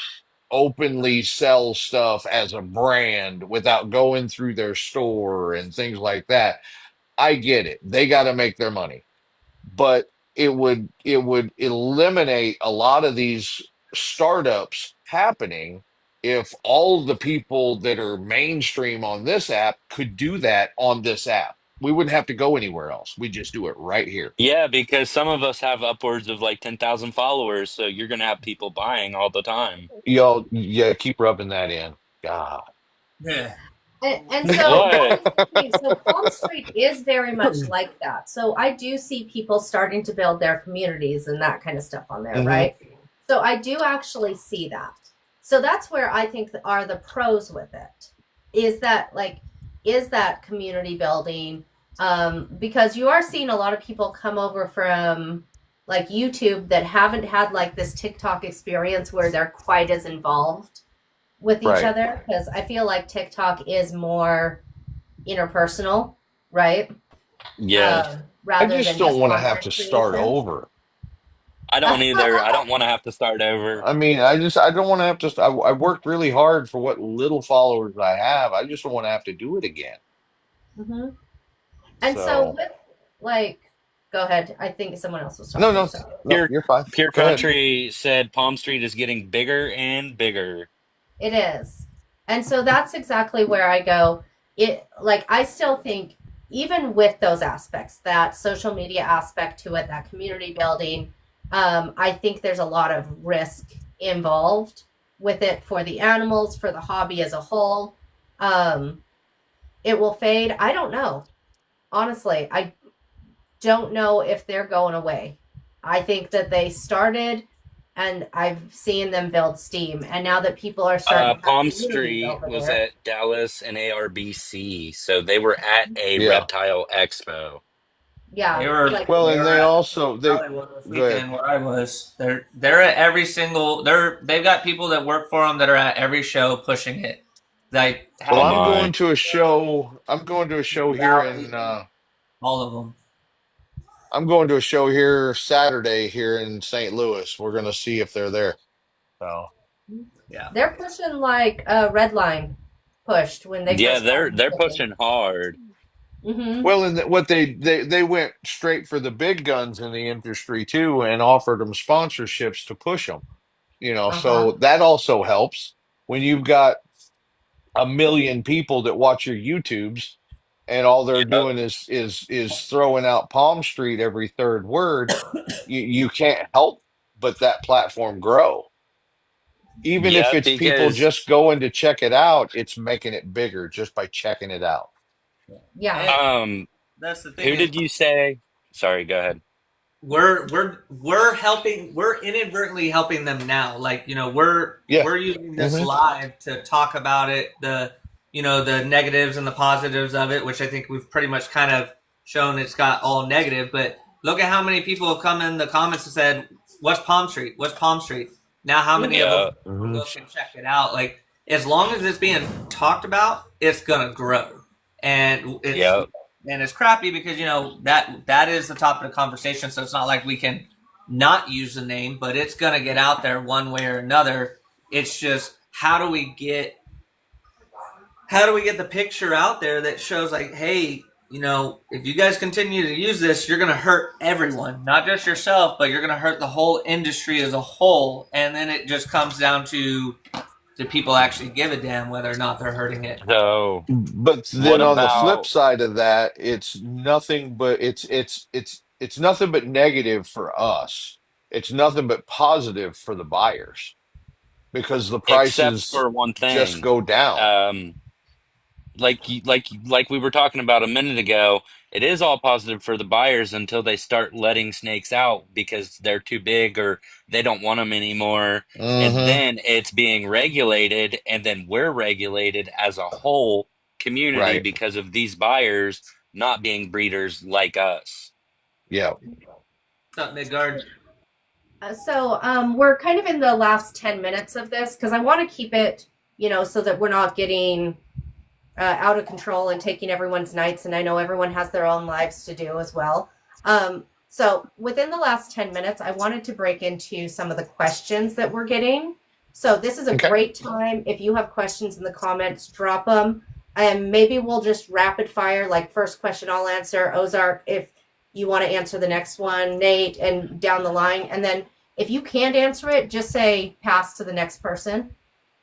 openly sell stuff as a brand without going through their store and things like that. I get it. They got to make their money, but it would eliminate a lot of these startups happening if all the people that are mainstream on this app could do that on this app. We wouldn't have to go anywhere else. We just do it right here. Yeah, because some of us have upwards of like 10,000 followers, so you're going to have people buying all the time. Y'all, yeah, keep rubbing that in. God. Yeah. And so that What? is the thing. So Palmstreet is very much like that. So I do see people starting to build their communities and that kind of stuff on there, Hmm. right? So I do actually see that. So that's where I think are the pros with it. Is that community building? Because you are seeing a lot of people come over from like YouTube that haven't had like this TikTok experience where they're quite as involved with each Right. other, because I feel like TikTok is more interpersonal, right? Yeah, I Rather just than don't just want to have content to start creation. over. I don't either. I don't want to have to start over. I mean, I don't want to have to. I worked really hard for what little followers I have. I just don't want to have to do it again. Hmm. And so So, with like, go ahead. I think someone else was no, talking. no, So no, Pure you're fine. Pure Go ahead. Country said Palm Street is getting bigger and bigger. it is. And so that's exactly where I go. It like I still think even with those aspects, that social media aspect to it, that community building, I think there's a lot of risk involved with it for the animals, for the hobby as a whole. Um, it will fade. I don't know. Honestly, I don't know if they're going away. I think that they started and I've seen them build steam. And now that people are starting to have Palm communities Street over was there. at Dallas and ARBC, so they were at a Yeah. reptile expo. They Yeah. were Like, Well, they and were they at also they Hollywood this go ahead. weekend where I was. They're at every single. They've got people that work for them that are at every show pushing it. Like Well, Oh having I'm people going my. to a show. I'm going to a show here Valley, in. all of them. I'm going to a show here Saturday here in St. Louis. We're going to see if they're there. So. Yeah. they're pushing like a red line pushed when they Yeah, first started they're pushing. pushing hard. Mm-hmm. Well, and what they went straight for the big guns in the industry too, and offered them sponsorships to push them. So Uh-huh. that also helps when you've got a million people that watch your YouTubes, and all they're Yep. doing is throwing out Palm Street every third word. You can't help but that platform grow. Even if Yep, it's people because just going to check it out, it's making it bigger just by checking it out. Yeah. And um that's the thing Who is did you say? Sorry, go ahead. we're helping, we're inadvertently helping them now. Like, you know, Yeah. we're using this Mhm. live to talk about it, the, you know, the negatives and the positives of it, which I think we've pretty much kind of shown it's got all negative. But look at how many people have come in the comments and said, "What's Palm Street? What's Palm Street?" Now, how many of Yeah. them look and check it out? Like, as long as it's being talked about, it's gonna grow, and Yeah. it's crappy because, you know, that is the topic of conversation. So it's not like we can not use the name, but it's gonna get out there one way or another. It's just how do we get the picture out there that shows, like, hey, you know, if you guys continue to use this, you're gonna hurt everyone, not just yourself, but you're gonna hurt the whole industry as a whole. And then it just comes down to, do people actually give a damn whether or not they're hurting it? So, But what then on the flip about side of that, it's nothing but it's nothing but negative for us. It's nothing but positive for the buyers because the except prices for one just thing? go down. Um, like we were talking about a minute ago, it is all positive for the buyers until they start letting snakes out because they're too big or they don't want them anymore. And Mm-hmm. then it's being regulated, and then we're regulated as a whole community Right. because of these buyers not being breeders like us. Yeah. What's up, Midgard? We're kind of in the last 10 minutes of this because I want to keep it, so that we're not getting out of control and taking everyone's nights. And I know everyone has their own lives to do as well. So within the last 10 minutes, I wanted to break into some of the questions that we're getting. So this is a Okay. great time. If you have questions in the comments, drop them. And maybe we'll just rapid fire, like first question I'll answer. Ozark, if you want to answer the next one, Nate, and down the line. And then if you can't answer it, just say pass to the next person.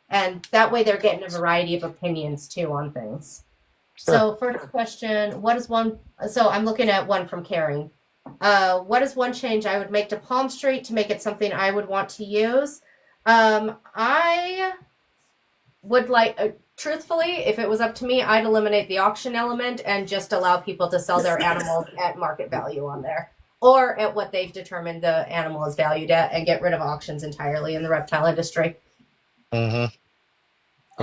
And that way they're getting a variety of opinions too on things. Sure. So first question, what is one, so I'm looking at one from Carrie. What is one change I would make to Palmstreet to make it something I would want to use? I would like, truthfully, if it was up to me, I'd eliminate the auction element and just allow people to sell their animals at market value on there, or at what they've determined the animal is valued at, and get rid of auctions entirely in the reptile industry. Mm-hmm.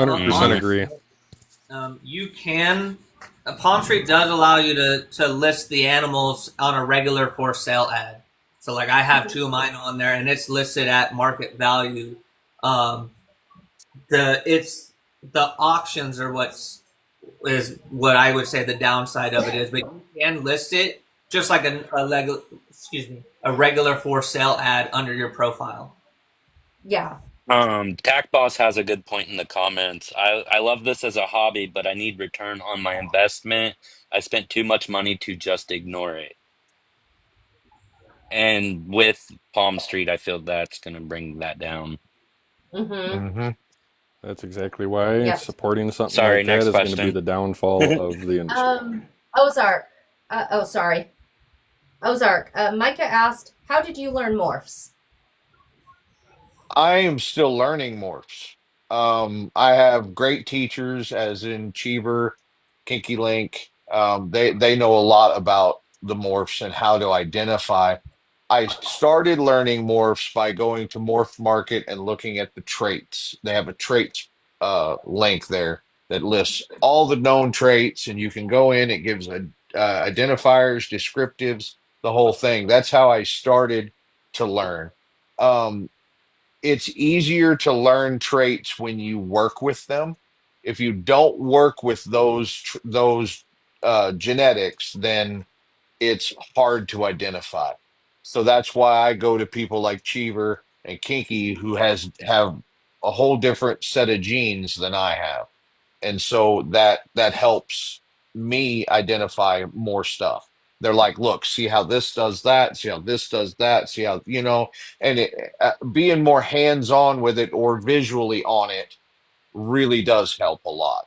100% agree. You can. Palm Street does allow you to list the animals on a regular for sale ad. So, like, I have two of mine on there, and it's listed at market value. The auctions are what I would say the downside of it is, but you can list it just like a regular for sale ad under your profile. Yeah. Tac Boss has a good point in the comments. I love this as a hobby, but I need return on my investment. I spent too much money to just ignore it. And with Palm Street, I feel that's going to bring that down. Mm-hmm. Mm-hmm. That's exactly why Yep. supporting something Sorry, like that next is going to be question. the downfall of the industry. Ozark. Sorry. Ozark. Micah asked, how did you learn morphs? I am still learning morphs. I have great teachers, as in Cheever, Kinky Link. They know a lot about the morphs and how to identify. I started learning morphs by going to Morph Market and looking at the traits. They have a traits link there that lists all the known traits, and you can go in. It gives identifiers, descriptives, the whole thing. That's how I started to learn. Um, it's easier to learn traits when you work with them. If you don't work with those genetics, then it's hard to identify. So that's why I go to people like Cheever and Kinky, who have a whole different set of genes than I have, and so that helps me identify more stuff. They're like, look, see how this does that, see how this does that, see how, and being more hands on with it or visually on it really does help a lot.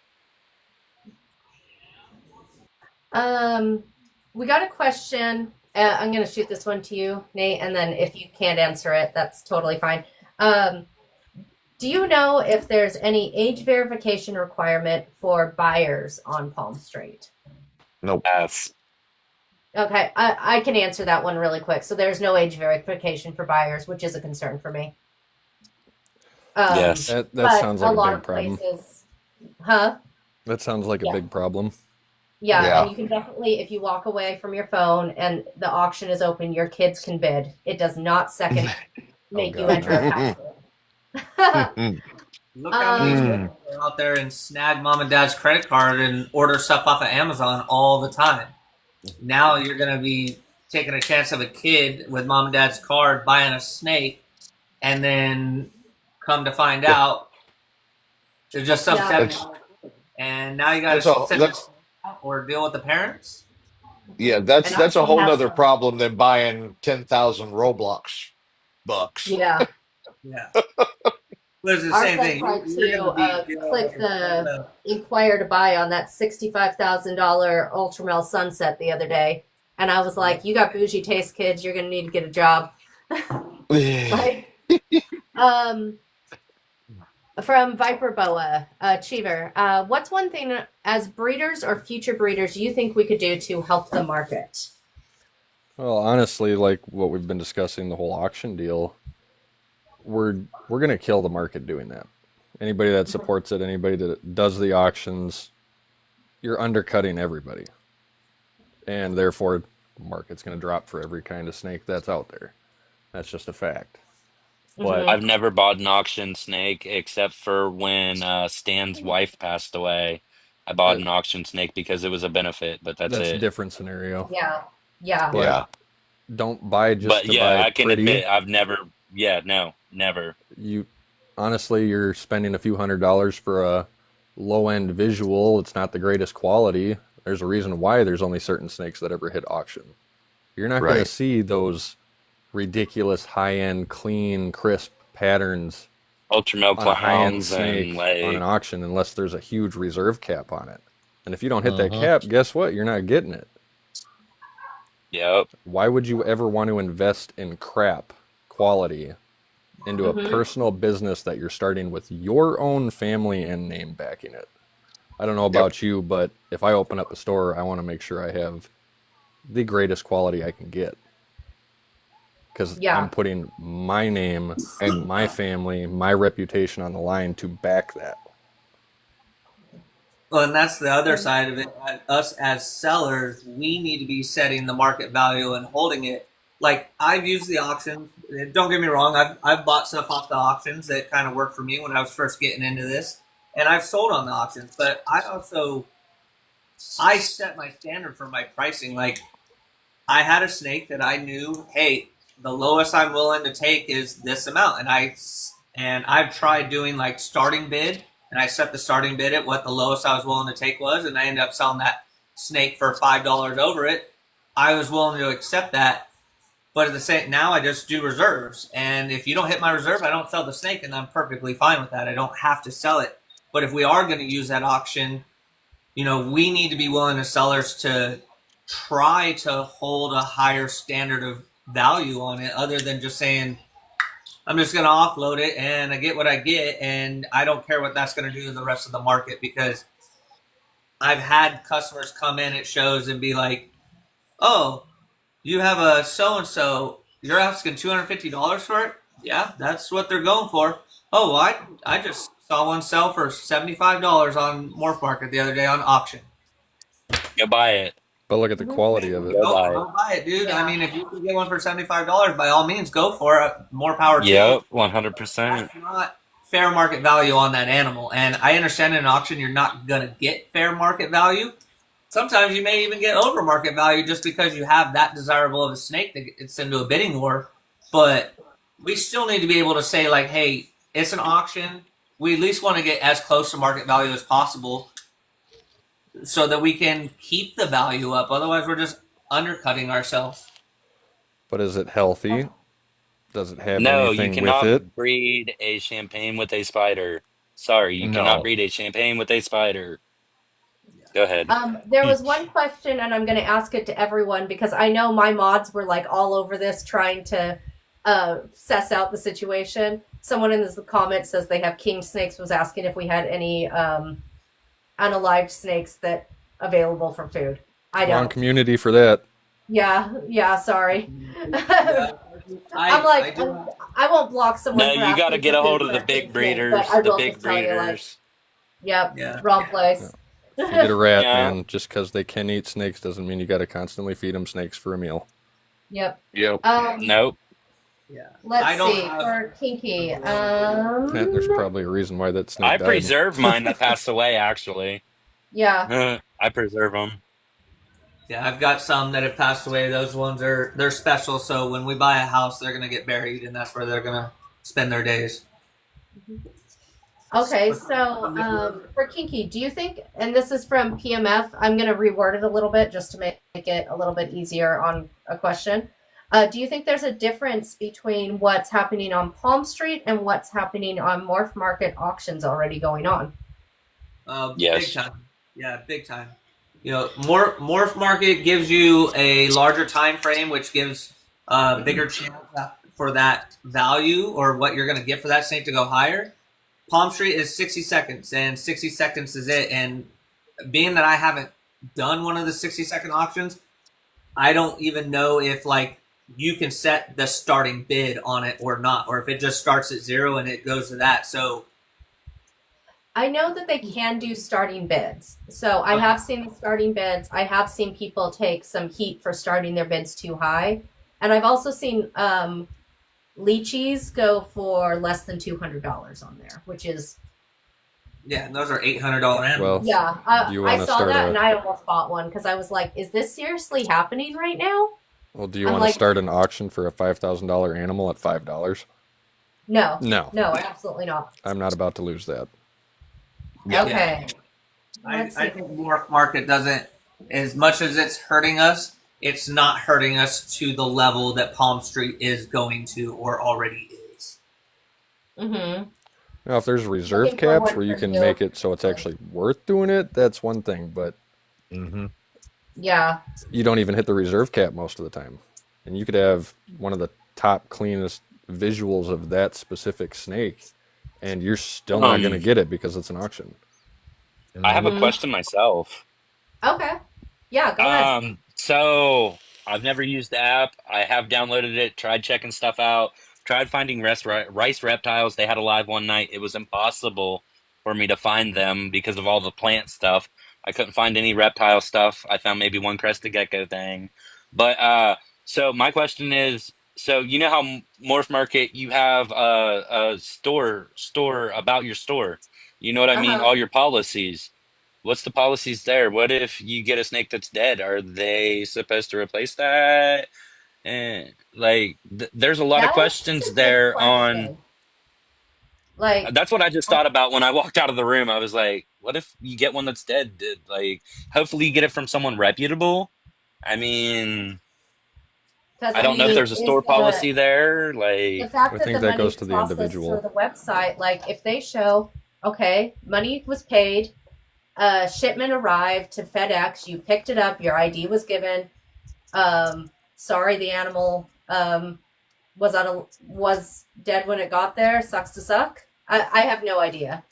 We got a question. I'm going to shoot this one to you, Nate, and then if you can't answer it, that's totally fine. Do you know if there's any age verification requirement for buyers on Palm Street? Nope. Yes. Okay, I can answer that one really quick. So there's no age verification for buyers, which is a concern for me. Yes. That But sounds a like a lot big of problem. places, huh? That sounds like a Yeah. big problem. Yeah, Yeah. and you can definitely, if you walk away from your phone and the auction is open, your kids can bid. It does not second make you God, enter a no. password. Look how many Mm. people are out there and snag mom and dad's credit card and order stuff off of Amazon all the time. Now you're going to be taking a chance of a kid with mom and dad's card buying a snake, and then come to find out there's just some Yeah. $70, and now you got That's to a send that's it out or deal with the parents. yeah, that's And that's a auction whole has nother some. problem than buying 10,000 Roblox bucks. Yeah. Yeah. Well, it's the Our same son thing. tried You're to going to be click the inquire to buy on that $65,000 Ultramel Sunset the other day, and I was like, "You got bougie taste, kids. You're gonna need to get a job." Like, from Viper Boa, Cheever, what's one thing as breeders or future breeders you think we could do to help the market? Well, honestly, like what we've been discussing, the whole auction deal, we're gonna kill the market doing that. Anybody that supports it, anybody that does the auctions, you're undercutting everybody, and therefore, the market's gonna drop for every kind of snake that's out there. That's just a fact. But I've never bought an auction snake except for when Stan's wife passed away. I bought that, an auction snake because it was a benefit, but that's that's a it. different scenario. Yeah, yeah. But Yeah. don't buy just But to yeah, buy I can pretty. admit I've never, yeah, no, never. You honestly, you're spending a few $100s for a low-end visual. It's not the greatest quality. There's a reason why there's only certain snakes that ever hit auction. You're not going to Right. see those ridiculous high-end, clean, crisp patterns Ultramel on a high-end clowns and snake on an like, auction unless there's a huge reserve cap on it. And if you don't hit that Mhm. cap, guess what? You're not getting it. yep, Why would you ever want to invest in crap quality into a personal business that you're starting with your own family and name backing it? I don't know about you, but if I open up a store, I want to make sure I have the greatest quality I can get. Because Yeah. I'm putting my name and And my family, my reputation on the line to back that. Well, and that's the other side of it. Us as sellers, we need to be setting the market value and holding it. Like I've used the auctions. Don't get me wrong. I've bought stuff off the auctions that kind of worked for me when I was first getting into this, and I've sold on the auctions. But I set my standard for my pricing. Like I had a snake that I knew, hey, the lowest I'm willing to take is this amount, and I've tried doing like starting bid, and I set the starting bid at what the lowest I was willing to take was, and I ended up selling that snake for $5 over it. I was willing to accept that, but at the same now I just do reserves, and if you don't hit my reserve, I don't sell the snake, and I'm perfectly fine with that. I don't have to sell it. But if we are going to use that auction, we need to be willing as sellers to try to hold a higher standard of value on it, other than just saying, I'm just going to offload it and I get what I get, and I don't care what that's going to do to the rest of the market. Because I've had customers come in at shows and be like, oh, you have a so-and-so, you're asking $250 for it? Yeah, that's what they're going for. Oh, well, I just saw one sell for $75 on Morph Market the other day on auction. go buy it. But look at the quality of it. Go buy it. Go buy it, dude. Yeah. I mean, if you can get one for $75, by all means, go for it. More power to you. Yep, 100%. That's not fair market value on that animal. And I understand in an auction you're not going to get fair market value. Sometimes you may even get over market value just because you have that desirable of a snake that gets into a bidding war. But we still need to be able to say, like, hey, it's an auction. We at least want to get as close to market value as possible so that we can keep the value up. Otherwise, we're just undercutting ourselves. But is it healthy? Does it have No, you anything with cannot it? breed a champagne with a spider. Sorry, you cannot no. breed a champagne with a spider. Go ahead. There was one question, and I'm going to ask it to everyone because I know my mods were like all over this trying to suss out the situation. Someone in the comments says they have king snakes, was asking if we had any unalived snakes that available for food. I Wrong don't. community for that. Yeah, sorry. Yeah. I'm like, I do. I won't block someone No, for you got to asking get for a food hold of for the a big pink snake, but breeders. I The will big just tell you, like, breeders. yep, Yeah. wrong place. If you get a rat, Yeah. man, just because they can eat snakes doesn't mean you got to constantly feed them snakes for a meal. Yep. Yep. Nope. Yeah. Let's I don't see have. for Kinky. There's probably a reason why that snake I died. preserve mine that passed away, actually. Yeah. I preserve them. Yeah, I've got some that have passed away. Those ones they're special. So when we buy a house, they're gonna get buried, and that's where they're gonna spend their days. Okay, so for Kinky, do you think, and this is from PMF, I'm going to reword it a little bit just to make it a little bit easier on a question. Do you think there's a difference between what's happening on Palmstreet and what's happening on Morph Market auctions already going on? Yes. Big time. Yeah, big time. You know, Morph Market gives you a larger time frame, which gives bigger chance for that value or what you're going to get for that snake to go higher. Palmstreet is 60 seconds, and 60 seconds is it. And being that I haven't done one of the 60-second auctions, I don't even know if like you can set the starting bid on it or not, or if it just starts at 0 and it goes to that. So I know that they can do starting bids. So I have seen the starting bids. I have seen people take some heat for starting their bids too high. And I've also seen lychees go for less than $200 on there, which is... Yeah, and those are $800 animals. Well, Yeah, you I wanna saw start that a- and I almost bought one because I was like, is this seriously happening right now? Well, do you I'm want to like- start an auction for a $5,000 animal at $5? No. No. No, absolutely not. I'm not about to lose that. Okay. I Let's see. think Morph Market doesn't, as much as it's hurting us, it's not hurting us to the level that Palmstreet is going to or already is. Mm-hmm. Now, if there's reserve Looking for caps one where you for can you. make it so it's actually worth doing it, that's one thing. But Yeah. you don't even hit the reserve cap most of the time. And you could have one of the top cleanest visuals of that specific snake, and you're still not going to get it because it's an auction. I have a Mhm. question myself. Okay. Yeah, go ahead. So I've never used the app. I have downloaded it, tried checking stuff out, tried finding rice reptiles. They had a live one night. It was impossible for me to find them because of all the plant stuff. I couldn't find any reptile stuff. I found maybe one crested gecko thing. But so my question is, so you know how Morph Market, you have a store about your store. You know what I mean? Uh-huh. All your policies. What's the policies there? What if you get a snake that's dead? Are they supposed to replace that? Like, there's a lot of That is questions a good there on. question. Like, That's what I just thought about when I walked out of the room. I was like, what if you get one that's dead? Like, hopefully you get it from someone reputable. I mean, 'cause, I don't know if there's a is store policy there. the Like, fact I that think the that money goes to the processed individual. through the website, like if they show, okay, money was paid, shipment arrived to FedEx, you picked it up, your ID was given, sorry the animal was dead when it got there, sucks to suck. I have no idea.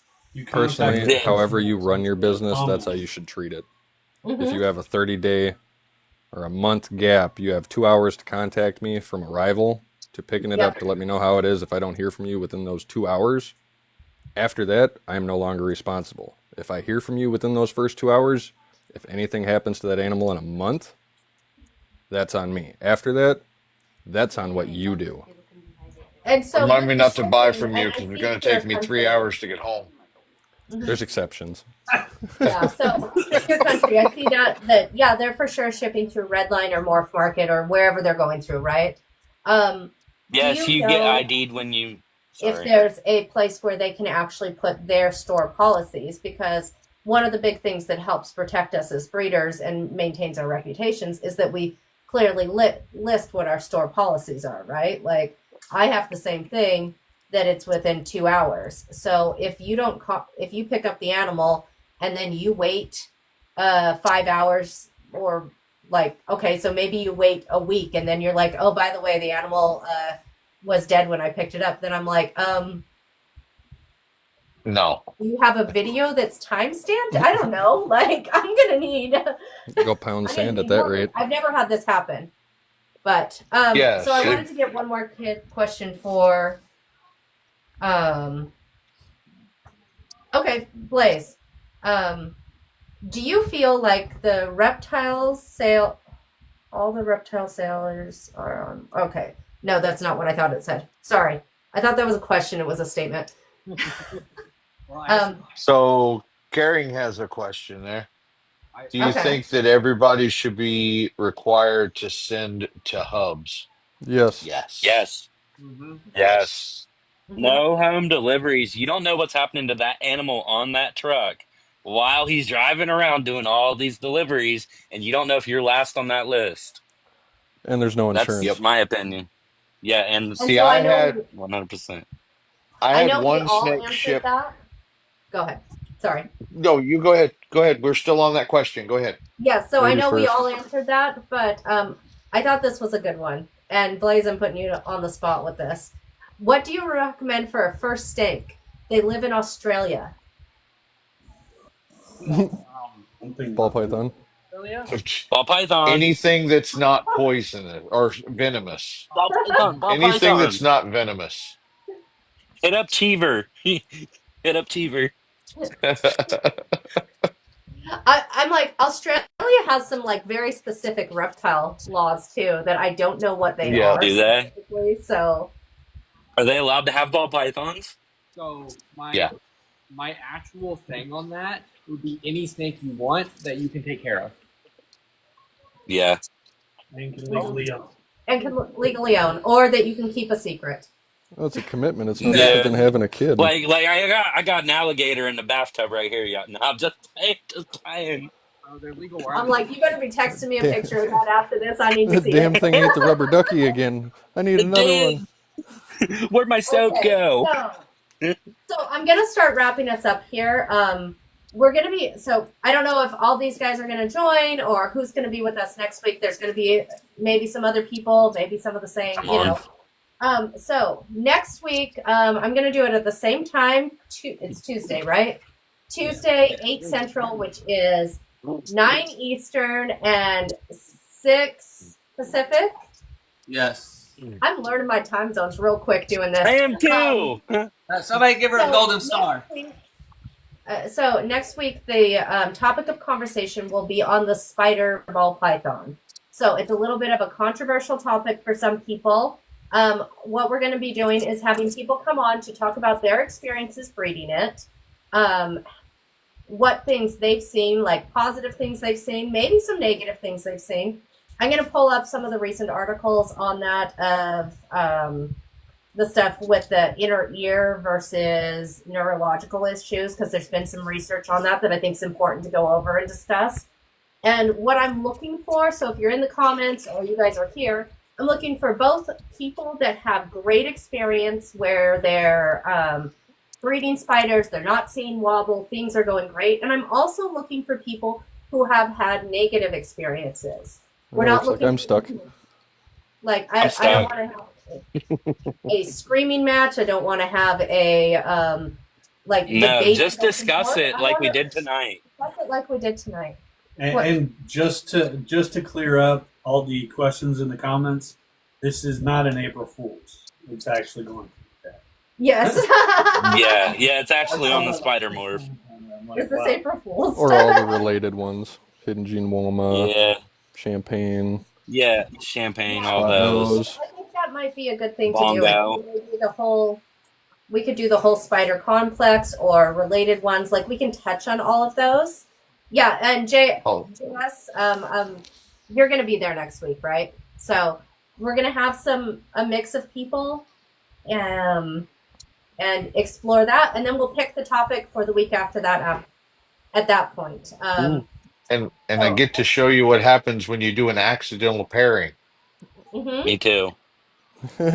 Personally, Yeah. however you run your business, that's how you should treat it. Mm-hmm. If you have a 30-day or a month gap, you have 2 hours to contact me from arrival to picking it Yep. up to let me know how it is. If I don't hear from you within those 2 hours, after that, I am no longer responsible. If I hear from you within those first 2 hours, if anything happens to that animal in a month, that's on me. After that, that's on what you do. And so Remind with me the not to buy shipping, from you I because it's see going to your take me 3 country. hours to get home. There's exceptions. Yeah, so your country, I see that yeah, they're for sure shipping through Redline or Morph Market or wherever they're going through, right? yes, Do you you get know ID'd when you. if Sorry. there's a place where they can actually put their store policies, because one of the big things that helps protect us as breeders and maintains our reputations is that we clearly list what our store policies are, right? Like I have the same thing that it's within 2 hours. So if you don't if you pick up the animal and then you wait 5 hours, or like, okay, so maybe you wait a week and then you're like, oh, by the way, the animal was dead when I picked it up, then I'm like, No. Do you have a video that's time stamped? I don't know. Like, I'm gonna need. Go pound sand at that rate. I've never had this happen, but Yes. So I wanted to get one more question for. Okay, Blaze. Do you feel like the reptiles sale? All the reptile sailors are on. Okay, no, that's not what I thought it said. Sorry, I thought that was a question. It was a statement. So Caring has a question there. Do you Okay. think that everybody should be required to send to hubs? Yes. Yes. Yes. Yes. No home deliveries. You don't know what's happening to that animal on that truck while he's driving around doing all these deliveries, and you don't know if you're last on that list. And there's no insurance. That's my opinion. Yeah, and See, so I had 100%. I had know one we all snake answered ship. that. Go ahead. Sorry. No, you go ahead. Go ahead. We're still on that question. Go ahead. Yeah, so I Ladies know we first. all answered that, but I thought this was a good one. And Blaze, I'm putting you on the spot with this. What do you recommend for a first steak? They live in Australia. Ball python. Ball python. Anything that's not poisonous or venomous. Ball python. Ball Anything python. that's not venomous. Hit up Cheever. Hit up Cheever. I'm like, Australia has some like very specific reptile laws too that I don't know what they Yeah. are. Do they? Specifically, so Are they allowed to have ball pythons? So Yeah. my actual thing on that would be any snake you want that you can take care of. Yeah. And can legally own. and can legally own, or that you can keep a secret. Well, it's a commitment. It's no Yeah. different than having a kid. Like I got an alligator in the bathtub right here. Yeah, no, I'm just playing. Oh, they're legal. I'm like, you better be texting me a picture of that after this. I need to The see damn it. thing ate the rubber ducky again. I need another one. Where'd my soap Okay, go? So I'm gonna start wrapping us up here. We're gonna be I don't know if all these guys are gonna join or who's gonna be with us next week. There's gonna be maybe some other people, maybe some of the same, Come you on. know. So next week, I'm gonna do it at the same time. It's Tuesday, right? Tuesday, 8 Central, which is 9 Eastern and 6 Pacific. Yes. I'm learning my time zones real quick doing this. I am too. Somebody give her a So golden next star. week- so next week, the topic of conversation will be on the spider ball python. So it's a little bit of a controversial topic for some people. What we're going to be doing is having people come on to talk about their experiences breeding it, what things they've seen, like positive things they've seen, maybe some negative things they've seen. I'm going to pull up some of the recent articles on that of the stuff with the inner ear versus neurological issues, because there's been some research on that I think is important to go over and discuss. And what I'm looking for, so if you're in the comments or you guys are here, I'm looking for both people that have great experience where they're breeding spiders, they're not seeing wobble, things are going great. And I'm also looking for people who have had negative experiences. We're not looks like looking I'm stuck. Like I'm I stuck. don't want to have a screaming match. I don't want to have a like No, debate just back and discuss forth. it I like we wanna did tonight. discuss it like we did tonight. What? And just to clear up all the questions in the comments, this is not an April Fool's. It's actually going to be that. Yes. Yeah, it's actually on the spider morph. I'm like, It's the wow. same for fools. Or all the related ones. Hidden Gene Woma, Yeah, Champagne, yeah, champagne, all Spot those. Nose. I think that might be a good thing to Bongo. do. We could do the whole spider complex or related ones. Like we can touch on all of those. Yeah, and JS, you're going to be there next week, right? So we're going to have a mix of people, and explore that, and then we'll pick the topic for the week after that. At that point, And I get to show you what happens when you do an accidental pairing. mhm. Me too. We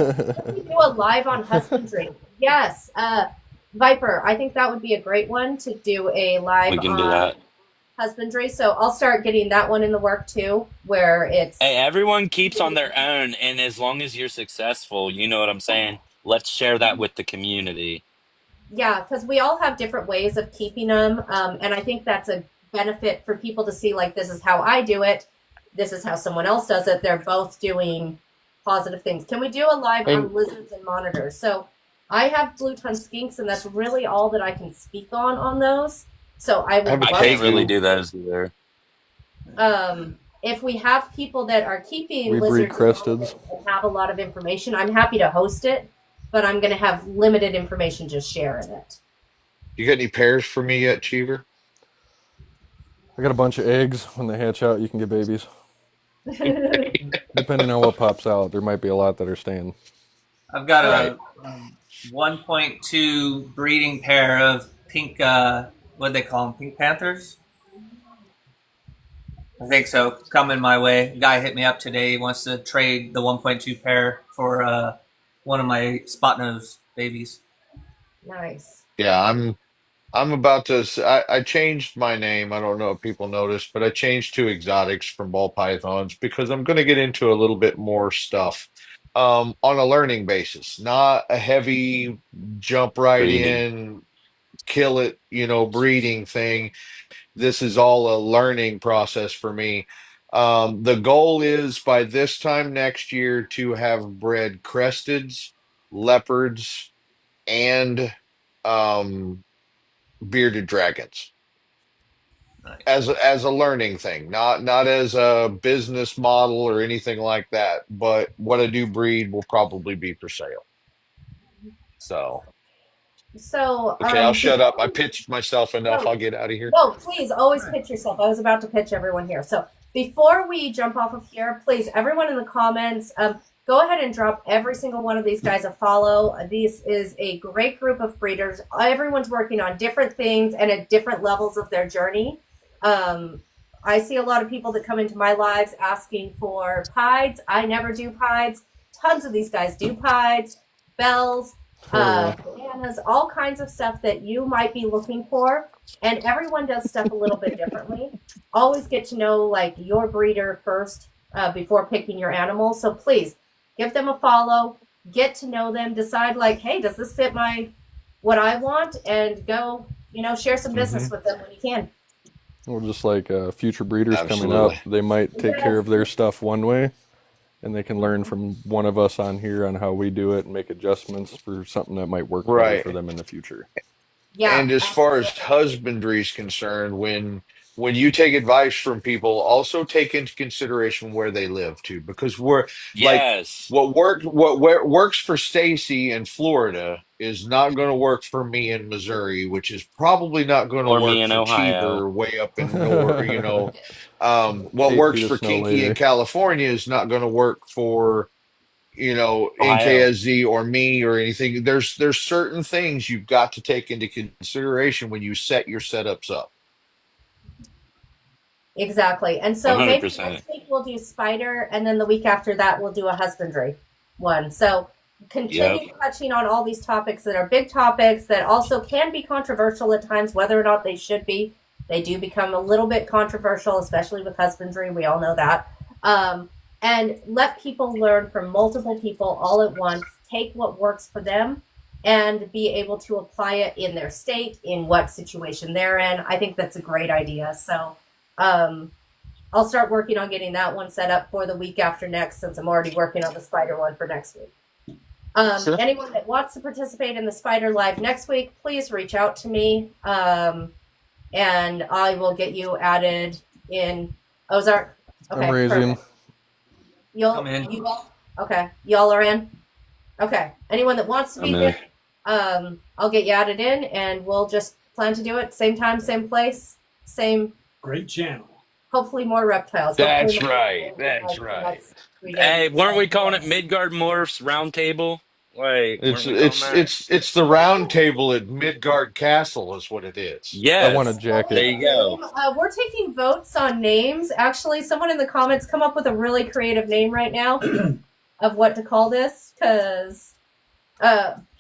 do a live on husbandry. Yes, Viper. I think that would be a great one to do a live We can on do that. husbandry. So I'll start getting that one in the work too, where it's Hey, everyone keeps on their own, and as long as you're successful, you know what I'm saying? Let's share that with the community. Yeah, because we all have different ways of keeping them, and I think that's a benefit for people to see. Like, this is how I do it. This is how someone else does it. They're both doing positive things. Can we do a live And on lizards and monitors? So I have blue tongue skinks, and that's really all that I can speak on those. So I I would have a I love can't really kazoo. do those either. if we have people that are keeping We breed lizards and cresteds. have a lot of information, I'm happy to host it, but I'm going to have limited information just sharing it. You got any pairs for me yet, Cheever? I got a bunch of eggs. When they hatch out, you can get babies. Depending on what pops out, there might be a lot that are staying. I've got Right. a 1.2 breeding pair of pink, what do they call them? Pink Panthers? I think so. Coming my way. A guy hit me up today. He wants to trade the 1.2 pair for one of my spot nose babies. Nice. Yeah, I'm about to. I changed my name. I don't know if people noticed, but I changed to Exotics from ball pythons because I'm going to get into a little bit more stuff on a learning basis, not a heavy jump right Breeding. in, kill it, breeding thing. This is all a learning process for me. The goal is by this time next year to have bred cresteds, leopards, and um, bearded dragons Nice. as a learning thing, not as a business model or anything like that. But what I do breed will probably be for sale. So So, okay, I'll shut up. I before pitched myself enough. no, I'll get out of here. no, please always pitch yourself. I was about to pitch everyone here. So before we jump off of here, please, everyone in the comments, go ahead and drop every single one of these guys a follow. This is a great group of breeders. Everyone's working on different things and at different levels of their journey. I see a lot of people that come into my lives asking for pieds. I never do pieds. Tons of these guys do pieds, bells, bananas, all kinds of stuff that you might be looking for. And everyone does stuff a little bit differently. Always get to know like your breeder first before picking your animal. So please give them a follow, get to know them, decide like, hey, does this fit what I want, and go, share some business with them when you can. Or just like future breeders coming Absolutely. up, they might take care of their stuff one way, and they can learn from one of us on here on how we do it and make adjustments for something that might work better Right. for them in the future. Yeah. And as far as husbandry is concerned, when you take advice from people, also take into consideration where they live too, because we're like Yes. what works for Stacy in Florida is not going to work for me in Missouri, which is probably not going to Or me work in for Ohio. Cheever way up in north. What 8 works feet of for snow Kinky in later. California is not going to work for Ohio. NKSZ or me or anything. There's certain things you've got to take into consideration when you set your setups up. Exactly. And so maybe 100%. next week we'll do spider, and then the week after that we'll do a husbandry one. So continue touching on all these topics that are big topics that also can be controversial at times, whether or not they should be. They do become a little bit controversial, especially with husbandry. We all know that. And let people learn from multiple people all at once, take what works for them, and be able to apply it in their state, in what situation they're in. I think that's a great idea. So I'll start working on getting that one set up for the week after next, since I'm already working on the spider one for next week. Sure. Anyone that wants to participate in the spider live next week, please reach out to me, and I will get you added in Ozark. Okay, I'm raising. perfect. I'm in. You all? Okay, y'all are in. Okay, anyone that wants to be I'm there, I'll get you added in, and we'll just plan to do it same time, same place, same. Great channel. Hopefully more reptiles. That's Hopefully right. That's right. next 3 days. Hey, weren't we calling it Midgard Morphs Roundtable? Like, It's weren't we calling it's that? it's the round table at Midgard Castle is what it is. I want a Yes. jacket. There you go. We're taking votes on names. Actually, someone in the comments come up with a really creative name right now of what to call this, because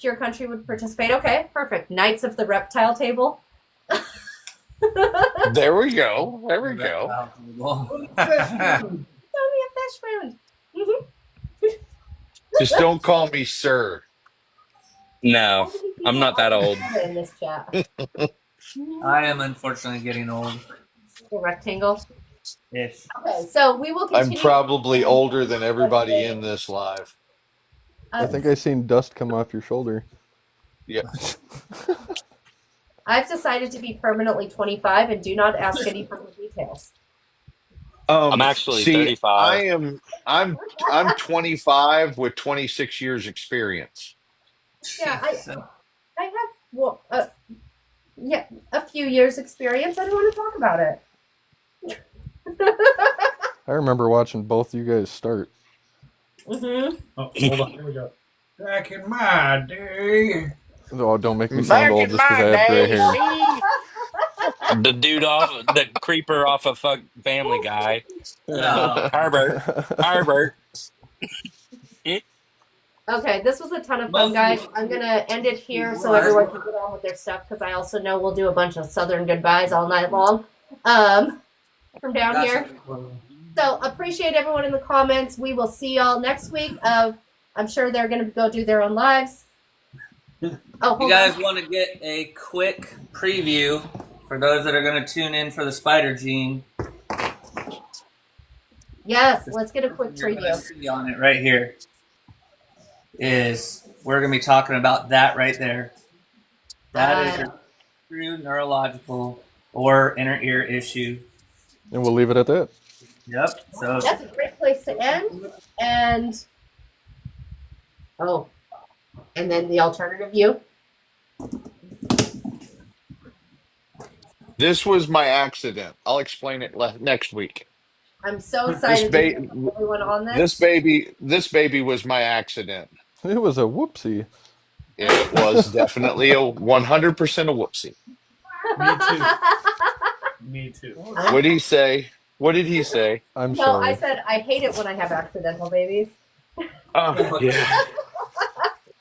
Pure Country would participate. Okay, perfect. Knights of the Reptile Table. There we go. There we go. Only a fish wound. Just don't call me sir. No, How many people I'm not that are old. in this chat? I am unfortunately getting old. The rectangle. Ish. Okay, so we will I'm continue. probably older than everybody in this live. I think I seen dust come off your shoulder. Yeah. I've decided to be permanently 25 and do not ask any further details. I'm actually See, 35. I'm 25 with 26 years experience. Yeah, So, I have a few years experience. I don't want to talk about it. I remember watching both you guys start. Mm-hmm. Oh, hold on. Here we go. Back in my day. Oh, don't make me sound Back old in just because my I have gray day, hair. see? The dude off, the creeper off of Family Guy. no. Herbert. Herbert. Okay, this was a ton of fun, Most guys. people- I'm gonna end it here so everyone can get on with their stuff because I also know we'll do a bunch of Southern goodbyes all night long from down here. So appreciate everyone in the comments. We will see y'all next week. I'm sure they're gonna go do their own lives. Oh, If hold you guys on. want to get a quick preview for those that are going to tune in for the Spider Gene, Yes, let's get a quick you're going to preview. see on it right here is we're going to be talking about that right there. That is your true neurological or inner ear issue. And we'll leave it at that. Yep. So That's a great place to end. And and then the alternative view. This was my accident. I'll explain it next week. I'm so excited to get everyone on this. This baby was my accident. It was a whoopsie. It was definitely a 100% a whoopsie. Me too. What did he say? What did he say? I'm No, sorry. I said I hate it when I have accidental babies. Oh, yeah.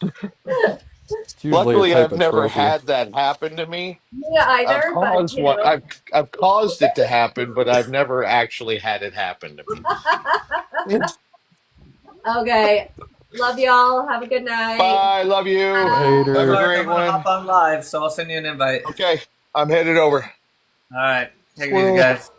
It's usually Luckily, a type I've of never trophy. had that happen to me. Me either, I've but caused you one. know. I've caused it to happen, but I've never actually had it happen to me. Okay. Love y'all. Have a good night. Bye. Love you. Later. Have a Mark, great I'm gonna one. hop on live, so I'll send you an invite. Okay, I'm headed over. All right. Take it Well- easy, guys.